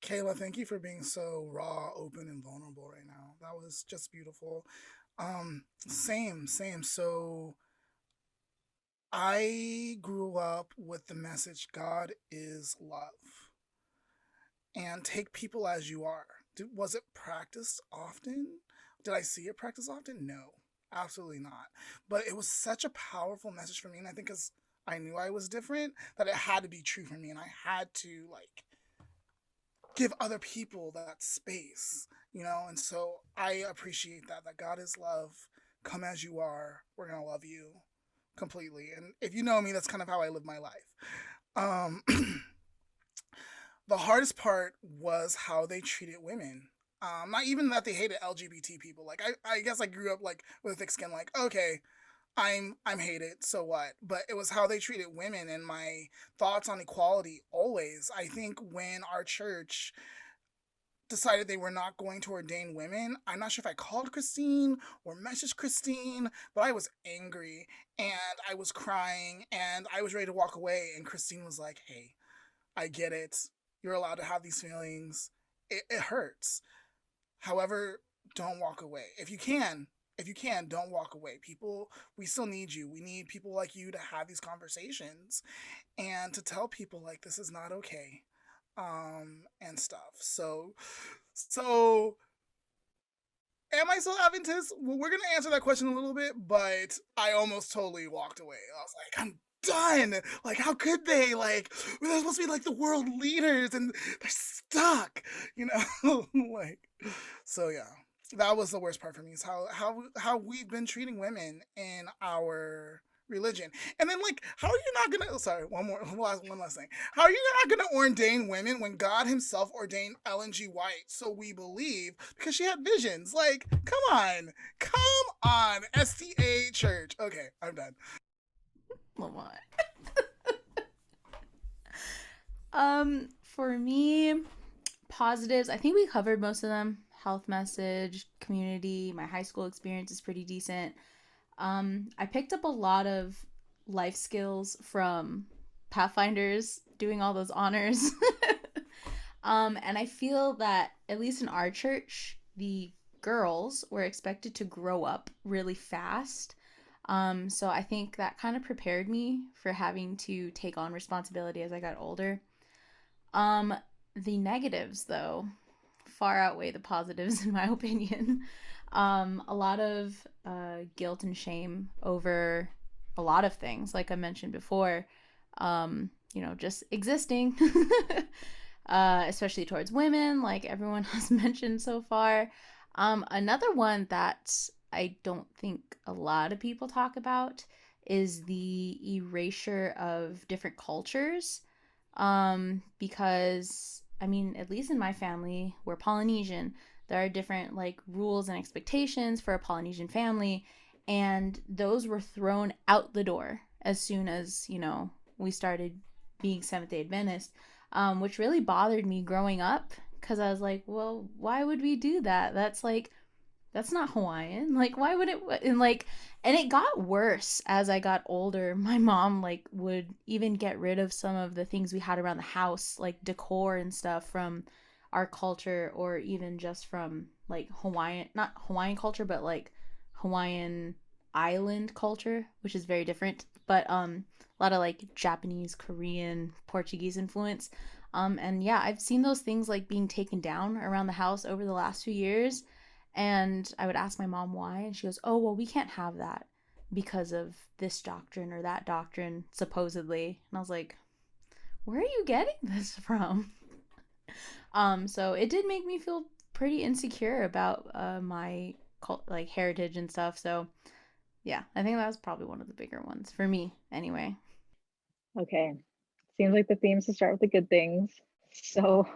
Kayla, thank you for being so raw, open, and vulnerable right now. That was just beautiful. Same. So I grew up with the message, God is love. And take people as you are. Was it practiced often? Did I see it practiced often? No, absolutely not. But it was such a powerful message for me. And I think because I knew I was different, that it had to be true for me. And I had to, give other people that space, And so I appreciate that God is love. Come as you are. We're going to love you completely. And if you know me, that's kind of how I live my life. The hardest part was how they treated women Not even that they hated LGBT people. Like I guess I grew up like with a thick skin. Like okay, I'm hated, so what? But it was how they treated women and my thoughts on equality always. I think when our church decided they were not going to ordain women, I'm not sure if I called Christine or messaged Christine, but I was angry and I was crying and I was ready to walk away. And Christine was like, hey, I get it. You're allowed to have these feelings. It hurts. However, don't walk away. If you can, don't walk away. People, we still need you. We need people like you to have these conversations and to tell people like this is not okay. And stuff. So am I still Adventist? Well, we're gonna answer that question in a little bit, but I almost totally walked away. I was like, I'm done. Like, how could they? Like, they're supposed to be like the world leaders, and they're stuck. You know, like, so yeah, that was the worst part for me. Is how we've been treating women in our religion. And then like, how are you not gonna one last thing. How are you not gonna ordain women when God himself ordained Ellen G. White? So we believe because she had visions. Like, come on, SDA church. Okay, I'm done. Lamont. For me, positives, I think we covered most of them. Health message, community, my high school experience is pretty decent. I picked up a lot of life skills from Pathfinders doing all those honors. And I feel that, at least in our church, the girls were expected to grow up really fast. So I think that kind of prepared me for having to take on responsibility as I got older. The negatives, though, far outweigh the positives, in my opinion. A lot of guilt and shame over a lot of things, like I mentioned before, just existing, especially towards women, like everyone has mentioned so far. Another one that I don't think a lot of people talk about is the erasure of different cultures. Because, I mean, at least in my family, we're Polynesian. There are different like rules and expectations for a Polynesian family, and those were thrown out the door as soon as, we started being Seventh Day Adventist, which really bothered me growing up because I was like, well, why would we do that? That's not Hawaiian. Like, why would it? And it got worse as I got older. My mom would even get rid of some of the things we had around the house, like decor and stuff from our culture, or even just from like Hawaiian, not Hawaiian culture, but like Hawaiian island culture, which is very different. But a lot of like Japanese, Korean, Portuguese influence. And yeah, I've seen those things like being taken down around the house over the last few years. And I would ask my mom why, and she goes, oh, well, we can't have that because of this doctrine or that doctrine, supposedly. And I was like, where are you getting this from? So it did make me feel pretty insecure about my heritage and stuff. So yeah, I think that was probably one of the bigger ones for me anyway. Okay. Seems like the themes to start with the good things. So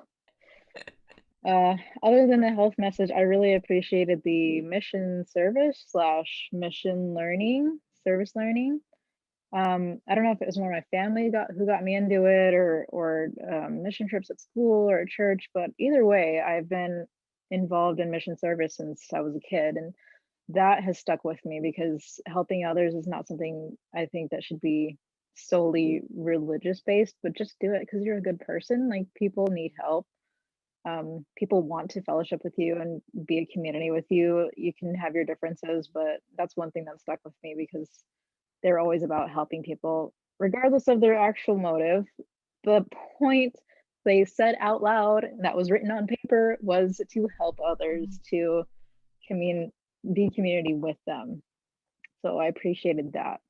other than the health message, I really appreciated the mission service / mission learning, service learning. I don't know if it was more my family who got me into it, or mission trips at school or at church, but either way, I've been involved in mission service since I was a kid, and that has stuck with me because helping others is not something I think that should be solely religious based, but just do it because you're a good person. Like, people need help. People want to fellowship with you and be a community with you. You can have your differences, but that's one thing that stuck with me because they're always about helping people, regardless of their actual motive. The point they said out loud that was written on paper was to help others, to be community with them. So I appreciated that.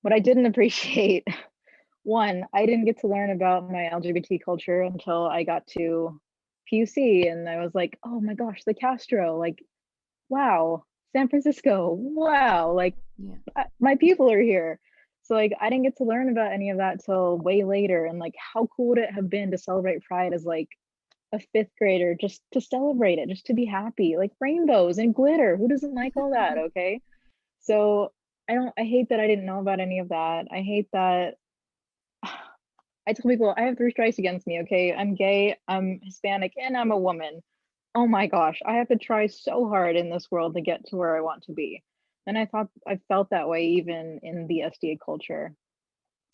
What I didn't appreciate, one, I didn't get to learn about my LGBT culture until I got to PUC, and I was like, oh my gosh, the Castro, like, wow, San Francisco, wow, like, Yeah. my people are here. So like, I didn't get to learn about any of that till way later. And like, how cool would it have been to celebrate Pride as like a fifth grader just to celebrate it, just to be happy, like rainbows and glitter. Who doesn't like all that? Okay. So I hate that I didn't know about any of that. I hate that I tell people I have 3 strikes against me. Okay. I'm gay, I'm Hispanic, and I'm a woman. Oh my gosh. I have to try so hard in this world to get to where I want to be. And I felt that way even in the SDA culture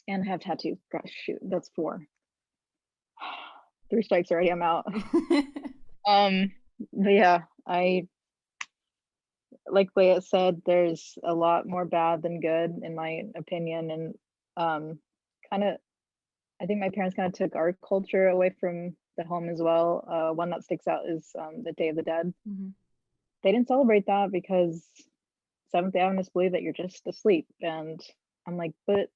and have tattoos. Gosh, shoot, that's 4. 3 strikes already, I'm out. But yeah, I like Leah said, there's a lot more bad than good in my opinion. And kind of I think my parents kind of took our culture away from the home as well. One that sticks out is the Day of the Dead. Mm-hmm. They didn't celebrate that because Seventh Day Adventists believe that you're just asleep. And I'm like, but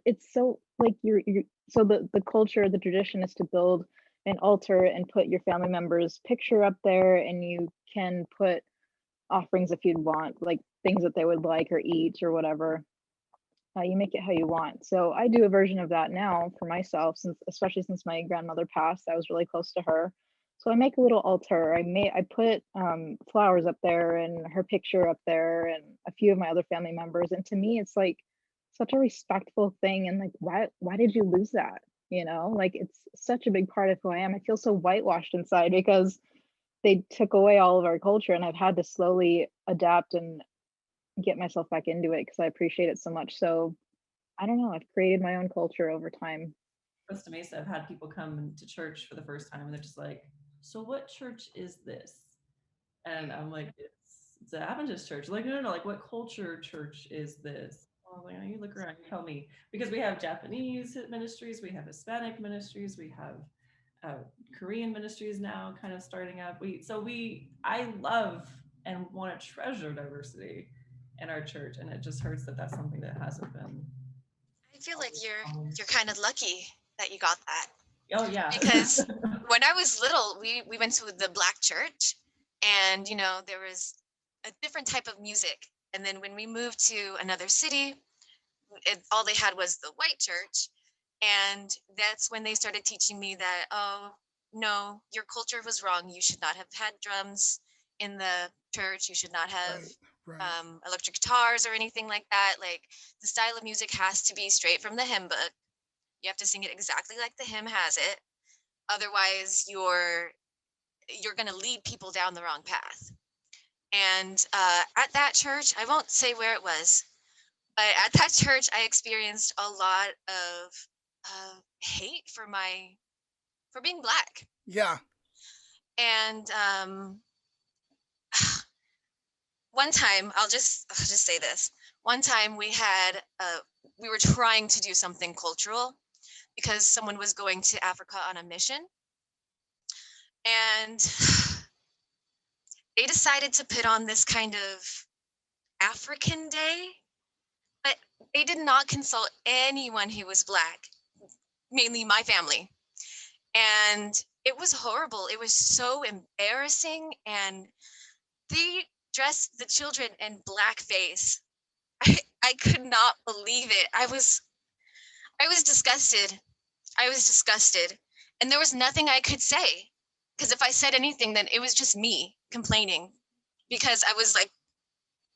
it's so like you're so the culture, the tradition is to build an altar and put your family member's picture up there, and you can put offerings if you'd want, like things that they would like or eat or whatever. You make it how you want. So I do a version of that now for myself, since especially since my grandmother passed, I was really close to her. So I make a little altar. I put flowers up there and her picture up there and a few of my other family members. And to me, it's like such a respectful thing. And like, why did you lose that? You know, like it's such a big part of who I am. I feel so whitewashed inside because they took away all of our culture, and I've had to slowly adapt and get myself back into it because I appreciate it so much. So I don't know, I've created my own culture over time. Costa Mesa, I've had people come to church for the first time and they're just like, so what church is this? And I'm like, it's an Adventist church. Like, no, like what culture church is this? Oh, like, you look around, you tell me. Because we have Japanese ministries, we have Hispanic ministries, we have Korean ministries now kind of starting up. I love and want to treasure diversity in our church, and it just hurts that that's something that hasn't been. I feel like you're kind of lucky that you got that. Oh yeah. Because when I was little, we went to the black church, and there was a different type of music. And then when we moved to another city, all they had was the white church, and that's when they started teaching me that, oh no, your culture was wrong. You should not have had drums in the church. You should not have Right, right. electric guitars or anything like that. Like, the style of music has to be straight from the hymn book. You have to sing it exactly like the hymn has it. Otherwise, you're going to lead people down the wrong path. And at that church, I won't say where it was, but at that church, I experienced a lot of hate for being black. Yeah. And one time, I'll just say this. One time we were trying to do something cultural because someone was going to Africa on a mission. And they decided to put on this kind of African day, but they did not consult anyone who was black, mainly my family. And it was horrible. It was so embarrassing. And they dressed the children in blackface. I could not believe it. I was disgusted. I was disgusted. And there was nothing I could say. Because if I said anything, then it was just me complaining. Because I was like,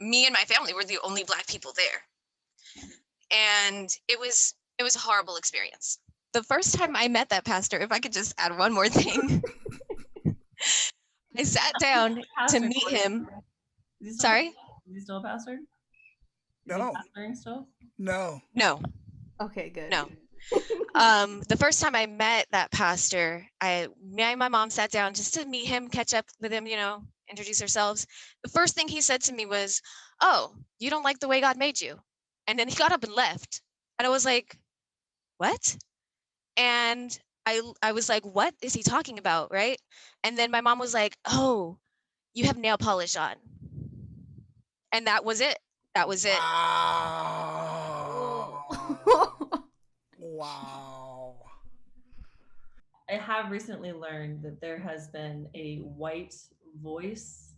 me and my family were the only black people there. And it was a horrible experience. The first time I met that pastor, if I could just add one more thing, I sat down to meet him. Sorry? Is he still a pastor? Is he No. pastoring still? No. No. Okay, good. No. The first time I met that pastor, me and my mom sat down just to meet him, catch up with him, introduce ourselves. The first thing he said to me was, "Oh, you don't like the way God made you." And then he got up and left. And I was like, "What?" And I was like, "What is he talking about?" Right? And then my mom was like, "Oh, you have nail polish on." And that was it. That was it. Wow. Wow. I have recently learned that there has been a white voice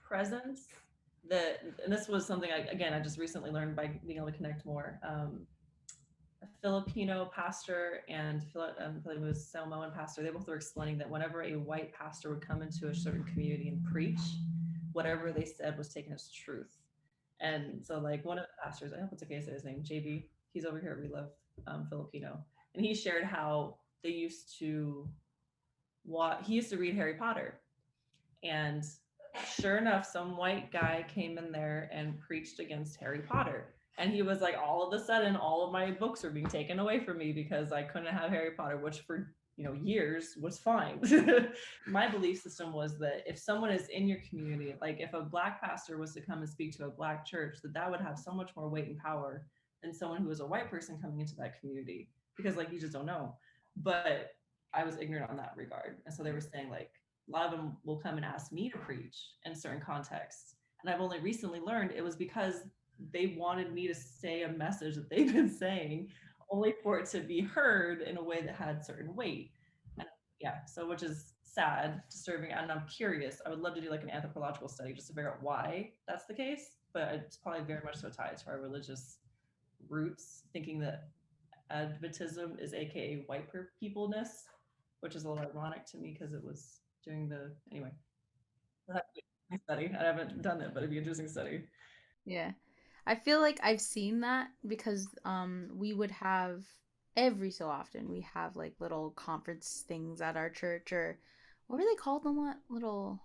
presence and this was something I just recently learned by being able to connect more. a Filipino pastor and I believe it was Samoan pastor. They both were explaining that whenever a white pastor would come into a certain community and preach, whatever they said was taken as truth. And so, like, one of the pastors, I hope it's okay to say his name, JB, he's over here at We Love Filipino, and he shared how they used to he used to read Harry Potter, and sure enough, some white guy came in there and preached against Harry Potter. And he was like, all of a sudden, all of my books are being taken away from me because I couldn't have Harry Potter, which for years was fine. My belief system was that if someone is in your community, like if a black pastor was to come and speak to a black church, that would have so much more weight and power than someone who was a white person coming into that community, because like you just don't know. But I was ignorant on that regard, and so they were saying like a lot of them will come and ask me to preach in certain contexts. And I've only recently learned it was because they wanted me to say a message that they've been saying, only for it to be heard in a way that had certain weight. And yeah, so which is sad, disturbing, and I'm curious. I would love to do like an anthropological study just to figure out why that's the case, but it's probably very much so tied to our religious roots, thinking that Adventism is aka white peopleness, which is a little ironic to me because it was doing the anyway. Study. I haven't done it, but it'd be an interesting study. Yeah. I feel like I've seen that because we would have every so often we have like little conference things at our church, or what were they called? The what little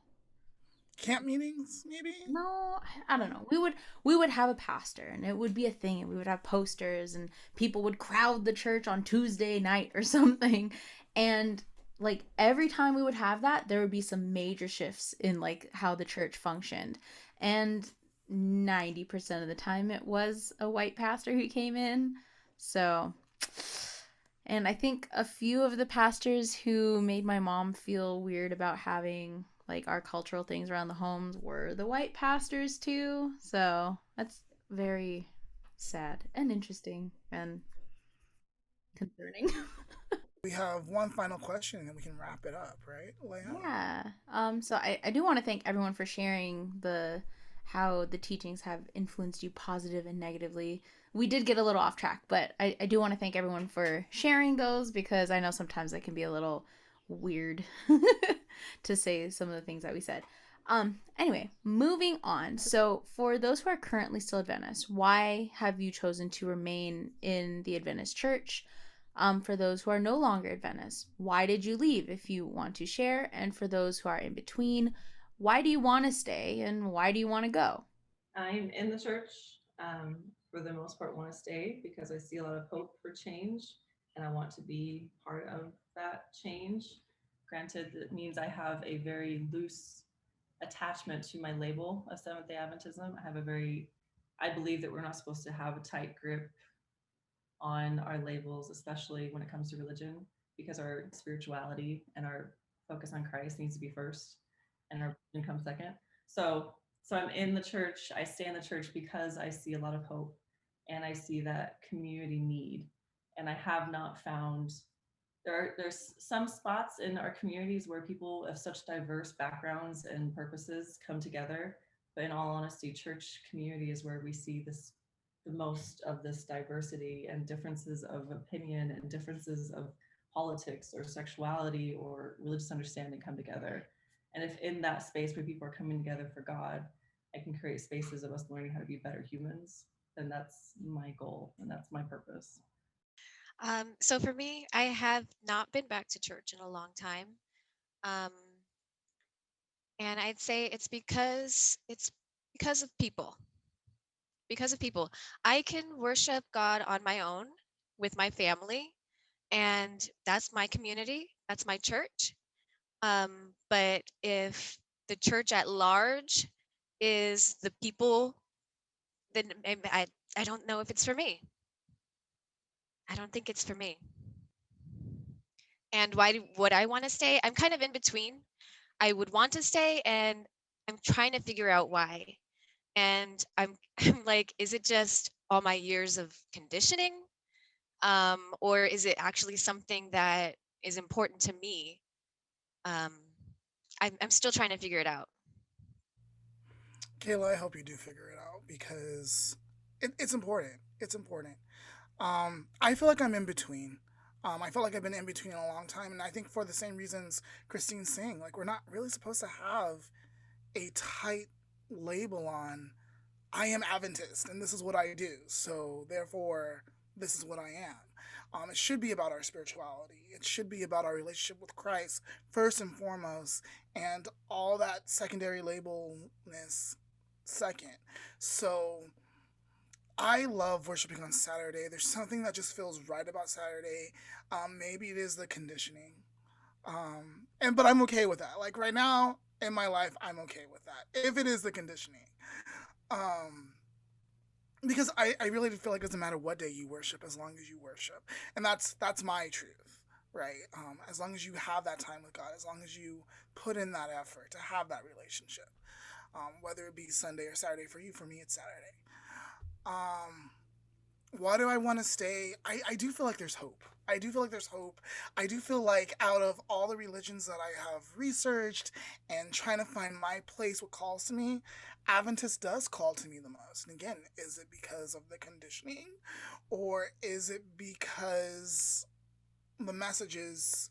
Camp meetings, maybe? no, I don't know. We would have a pastor and it would be a thing, and we would have posters and people would crowd the church on Tuesday night or something. And like every time we would have that, there would be some major shifts in like how the church functioned. And 90% of the time it was a white pastor who came in. So, and I think a few of the pastors who made my mom feel weird about having like our cultural things around the homes were the white pastors too. So that's very sad and interesting and concerning. We have one final question and then we can wrap it up, right, Leah? Yeah. So I do want to thank everyone for sharing the how the teachings have influenced you positive and negatively. We did get a little off track, but I do want to thank everyone for sharing those, because I know sometimes it can be a little weird to say some of the things that we said. Anyway, moving on. So for those who are currently still Adventists, why have you chosen to remain in the Adventist church? For those who are no longer Adventists, why did you leave if you want to share? And for those who are in between, why do you want to stay and why do you want to go? I'm in the church, for the most part, want to stay because I see a lot of hope for change and I want to be part of that change. Granted, it means I have a very loose attachment to my label of Seventh Day Adventism. I believe that we're not supposed to have a tight grip on our labels, especially when it comes to religion, because our spirituality and our focus on Christ needs to be first and our religion comes second. So I'm in the church. I stay in the church because I see a lot of hope and I see that community need. And I have not found there's some spots in our communities where people of such diverse backgrounds and purposes come together. But in all honesty, church community is where we see the most of this diversity and differences of opinion and differences of politics or sexuality or religious understanding come together. And if in that space where people are coming together for God, I can create spaces of us learning how to be better humans, then that's my goal and that's my purpose. So for me, I have not been back to church in a long time. Um, and I'd say it's because of people. Because of people. I can worship God on my own with my family, and that's my community, that's my church. But if the church at large is the people, then I don't know if it's for me. I don't think it's for me. And would I want to stay? I'm kind of in between. I would want to stay, and I'm trying to figure out why. And I'm like, is it just all my years of conditioning? Or is it actually something that is important to me? Um, I'm still trying to figure it out. Kayla, I hope you do figure it out because it's important. It's important. I feel like I'm in between. I feel like I've been in between a long time, and I think for the same reasons Christine's saying, like we're not really supposed to have a tight label on I am Adventist and this is what I do, so therefore this is what I am. It should be about our spirituality. It should be about our relationship with Christ first and foremost, and all that secondary labelness second. So I love worshiping on Saturday. There's something that just feels right about Saturday. Maybe it is the conditioning. And but I'm okay with that. Like right now in my life, I'm okay with that. If it is the conditioning. Um, because I really feel like it doesn't matter what day you worship as long as you worship. And that's my truth, right? As long as you have that time with God, as long as you put in that effort to have that relationship. Whether it be Sunday or Saturday for you, for me it's Saturday. Um, why do I want to stay? I do feel like there's hope. I do feel like there's hope. I do feel like out of all the religions that I have researched and trying to find my place, what calls to me, Adventist does call to me the most. And again, is it because of the conditioning? Or is it because the messages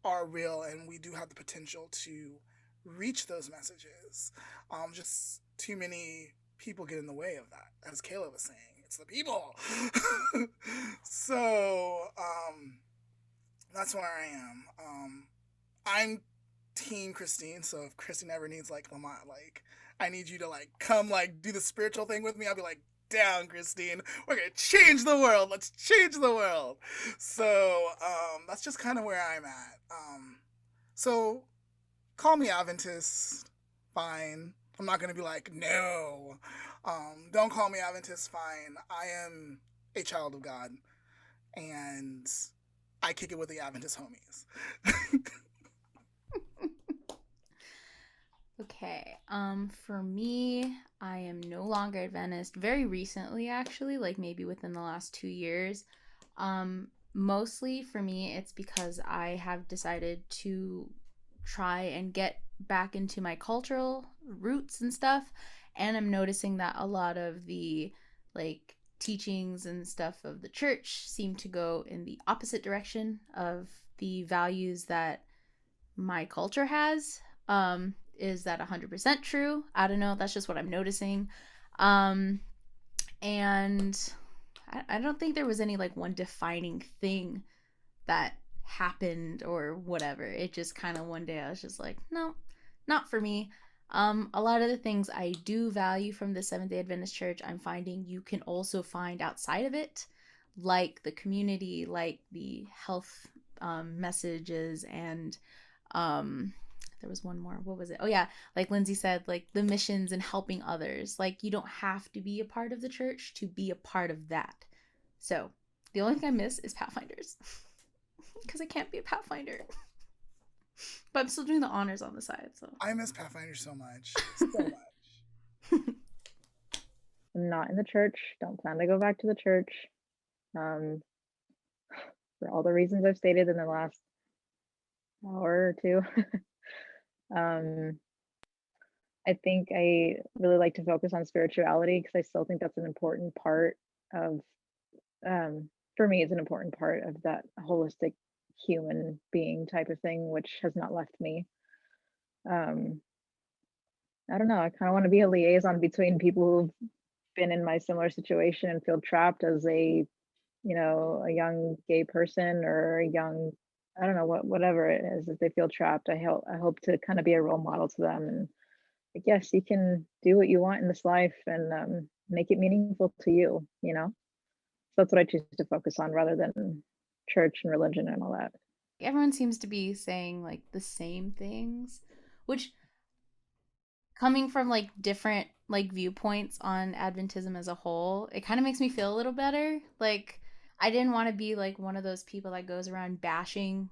are real and we do have the potential to reach those messages? Just too many people get in the way of that, as Kayla was saying. It's the people. So, that's where I am. I'm Team Christine, so if Christine ever needs like Lamont, like I need you to like come like do the spiritual thing with me, I'll be like, down, Christine. We're gonna change the world. Let's change the world. So, that's just kind of where I'm at. So call me Adventist, fine. I'm not gonna be like, no. Don't call me Adventist, fine. I am a child of God, and I kick it with the Adventist homies. Okay. For me, I am no longer Adventist. Very recently, actually, like maybe within the last 2 years. Mostly for me, it's because I have decided to try and get back into my cultural roots and stuff. And I'm noticing that a lot of the like teachings and stuff of the church seem to go in the opposite direction of the values that my culture has. Is that 100% true? I don't know. That's just what I'm noticing. Um, and I don't think there was any like one defining thing that happened or whatever. It just kind of one day I was just like, no, not for me. A lot of the things I do value from the Seventh Day Adventist Church, I'm finding you can also find outside of it, like the community, like the health messages, and there was one more. What was it? Oh yeah, like Lindsay said, like the missions and helping others. Like you don't have to be a part of the church to be a part of that. So the only thing I miss is Pathfinders because I can't be a Pathfinder. But I'm still doing the honors on the side. So I miss Pathfinder so much. So much. I'm not in the church. Don't plan to go back to the church. For all the reasons I've stated in the last hour or two. I think I really like to focus on spirituality because I still think that's an important part of, for me, it's an important part of that holistic human being type of thing, which has not left me. I don't know. I kind of want to be a liaison between people who've been in my similar situation and feel trapped as a, a young gay person or a young, I don't know, whatever it is, if they feel trapped. I hope to kind of be a role model to them, and I guess you can do what you want in this life and make it meaningful to you. So that's what I choose to focus on rather than church and religion and all that. everyone seems to be saying like the same things, which coming from like different like viewpoints on Adventism as a whole, it kind of makes me feel a little better. Like I didn't want to be like one of those people that goes around bashing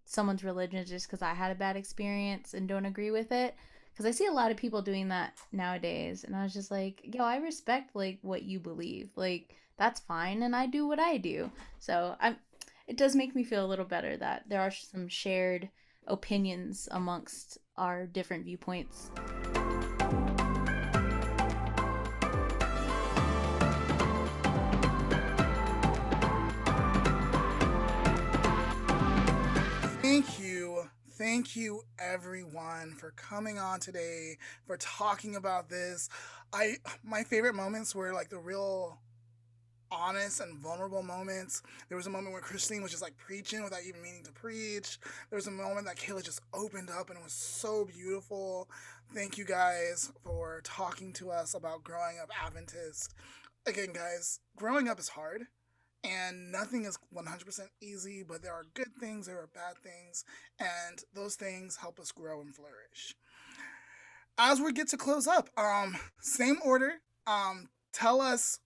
someone's religion just because I had a bad experience and don't agree with it. Because I see a lot of people doing that nowadays, and I was just like, yo, I respect like what you believe. Like that's fine, and I do what I do. So it does make me feel a little better that there are some shared opinions amongst our different viewpoints. Thank you everyone for coming on today, for talking about this. My favorite moments were like the real honest and vulnerable moments. There was a moment where Christine was just like preaching without even meaning to preach. There was a moment that Kayla just opened up and it was so beautiful. Thank you guys for talking to us about growing up Adventist. Again, guys, growing up is hard and nothing is 100% easy, but there are good things, there are bad things, and those things help us grow and flourish. As we get to close up, same order, tell us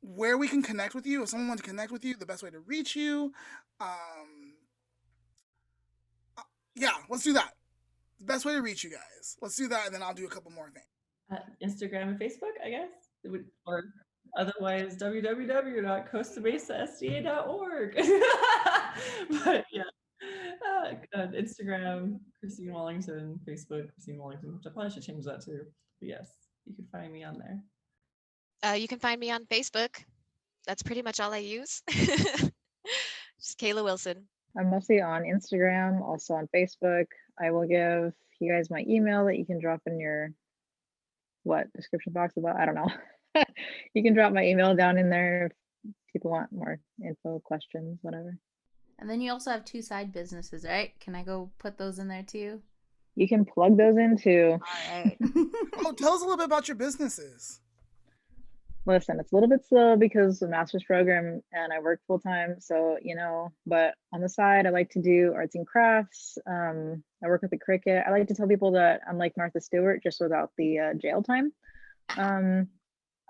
where we can connect with you. If someone wants to connect with you, the best way to reach you. Um, yeah, let's do that. The best way to reach you guys. Let's do that, and then I'll do a couple more things. Instagram and Facebook, I guess. Or otherwise, www.costamesaSDA.org. But yeah, Instagram, Christine Wallington, Facebook, Christine Wallington, which I probably should change that too. But yes, you can find me on there. You can find me on Facebook. That's pretty much all I use. Just Kayla Wilson. I'm mostly on Instagram, also on Facebook. I will give you guys my email that you can drop in your description box about. I don't know. You can drop my email down in there if people want more info, questions, whatever. And then you also have 2 side businesses, right? Can I go put those in there too? You can plug those in too. All right. Oh, tell us a little bit about your businesses. Listen, it's a little bit slow because the master's program and I work full time. So, but on the side, I like to do arts and crafts. I work with the cricket. I like to tell people that I'm like Martha Stewart, just without the jail time.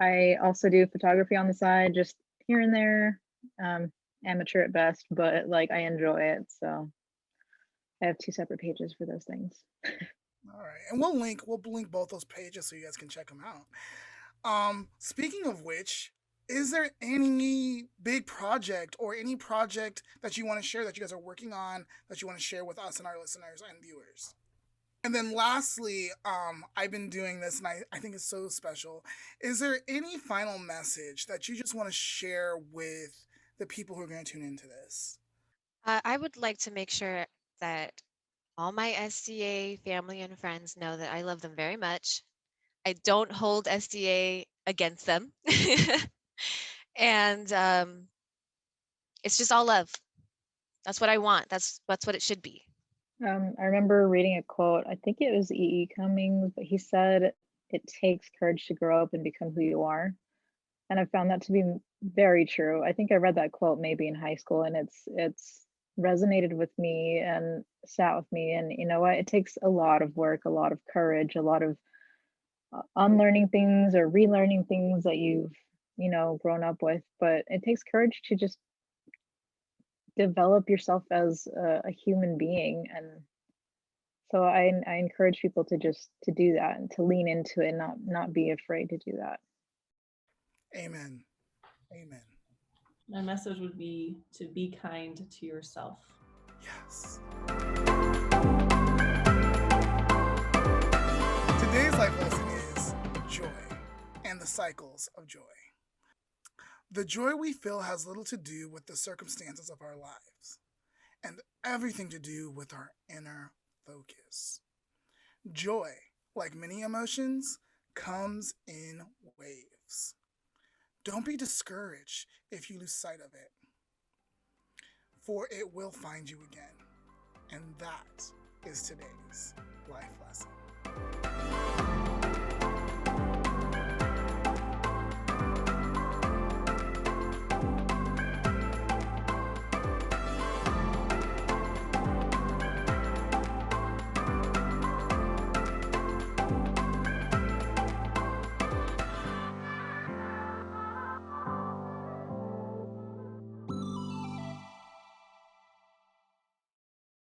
I also do photography on the side, just here and there, amateur at best, but like I enjoy it. So I have 2 separate pages for those things. All right, and we'll link both those pages so you guys can check them out. Speaking of which, is there any big project or any project that you want to share that you guys are working on that you want to share with us and our listeners and viewers? And then lastly, I've been doing this and I think it's so special. Is there any final message that you just want to share with the people who are going to tune into this? I would like to make sure that all my SDA family and friends know that I love them very much. I don't hold SDA against them. And it's just all love. That's what I want. That's what it should be. I remember reading a quote, I think it was E.E. Cummings, but he said, it takes courage to grow up and become who you are. And I found that to be very true. I think I read that quote maybe in high school, and it's resonated with me and sat with me. And you know what? It takes a lot of work, a lot of courage, a lot of unlearning things or relearning things that you've, grown up with. But it takes courage to just develop yourself as a human being. And so I encourage people to do that and to lean into it and not be afraid to do that. Amen. Amen. My message would be to be kind to yourself. Yes. Today's life lesson is joy and the cycles of joy. The joy we feel has little to do with the circumstances of our lives and everything to do with our inner focus. Joy, like many emotions, comes in waves. Don't be discouraged if you lose sight of it, for it will find you again. And that is today's life lesson.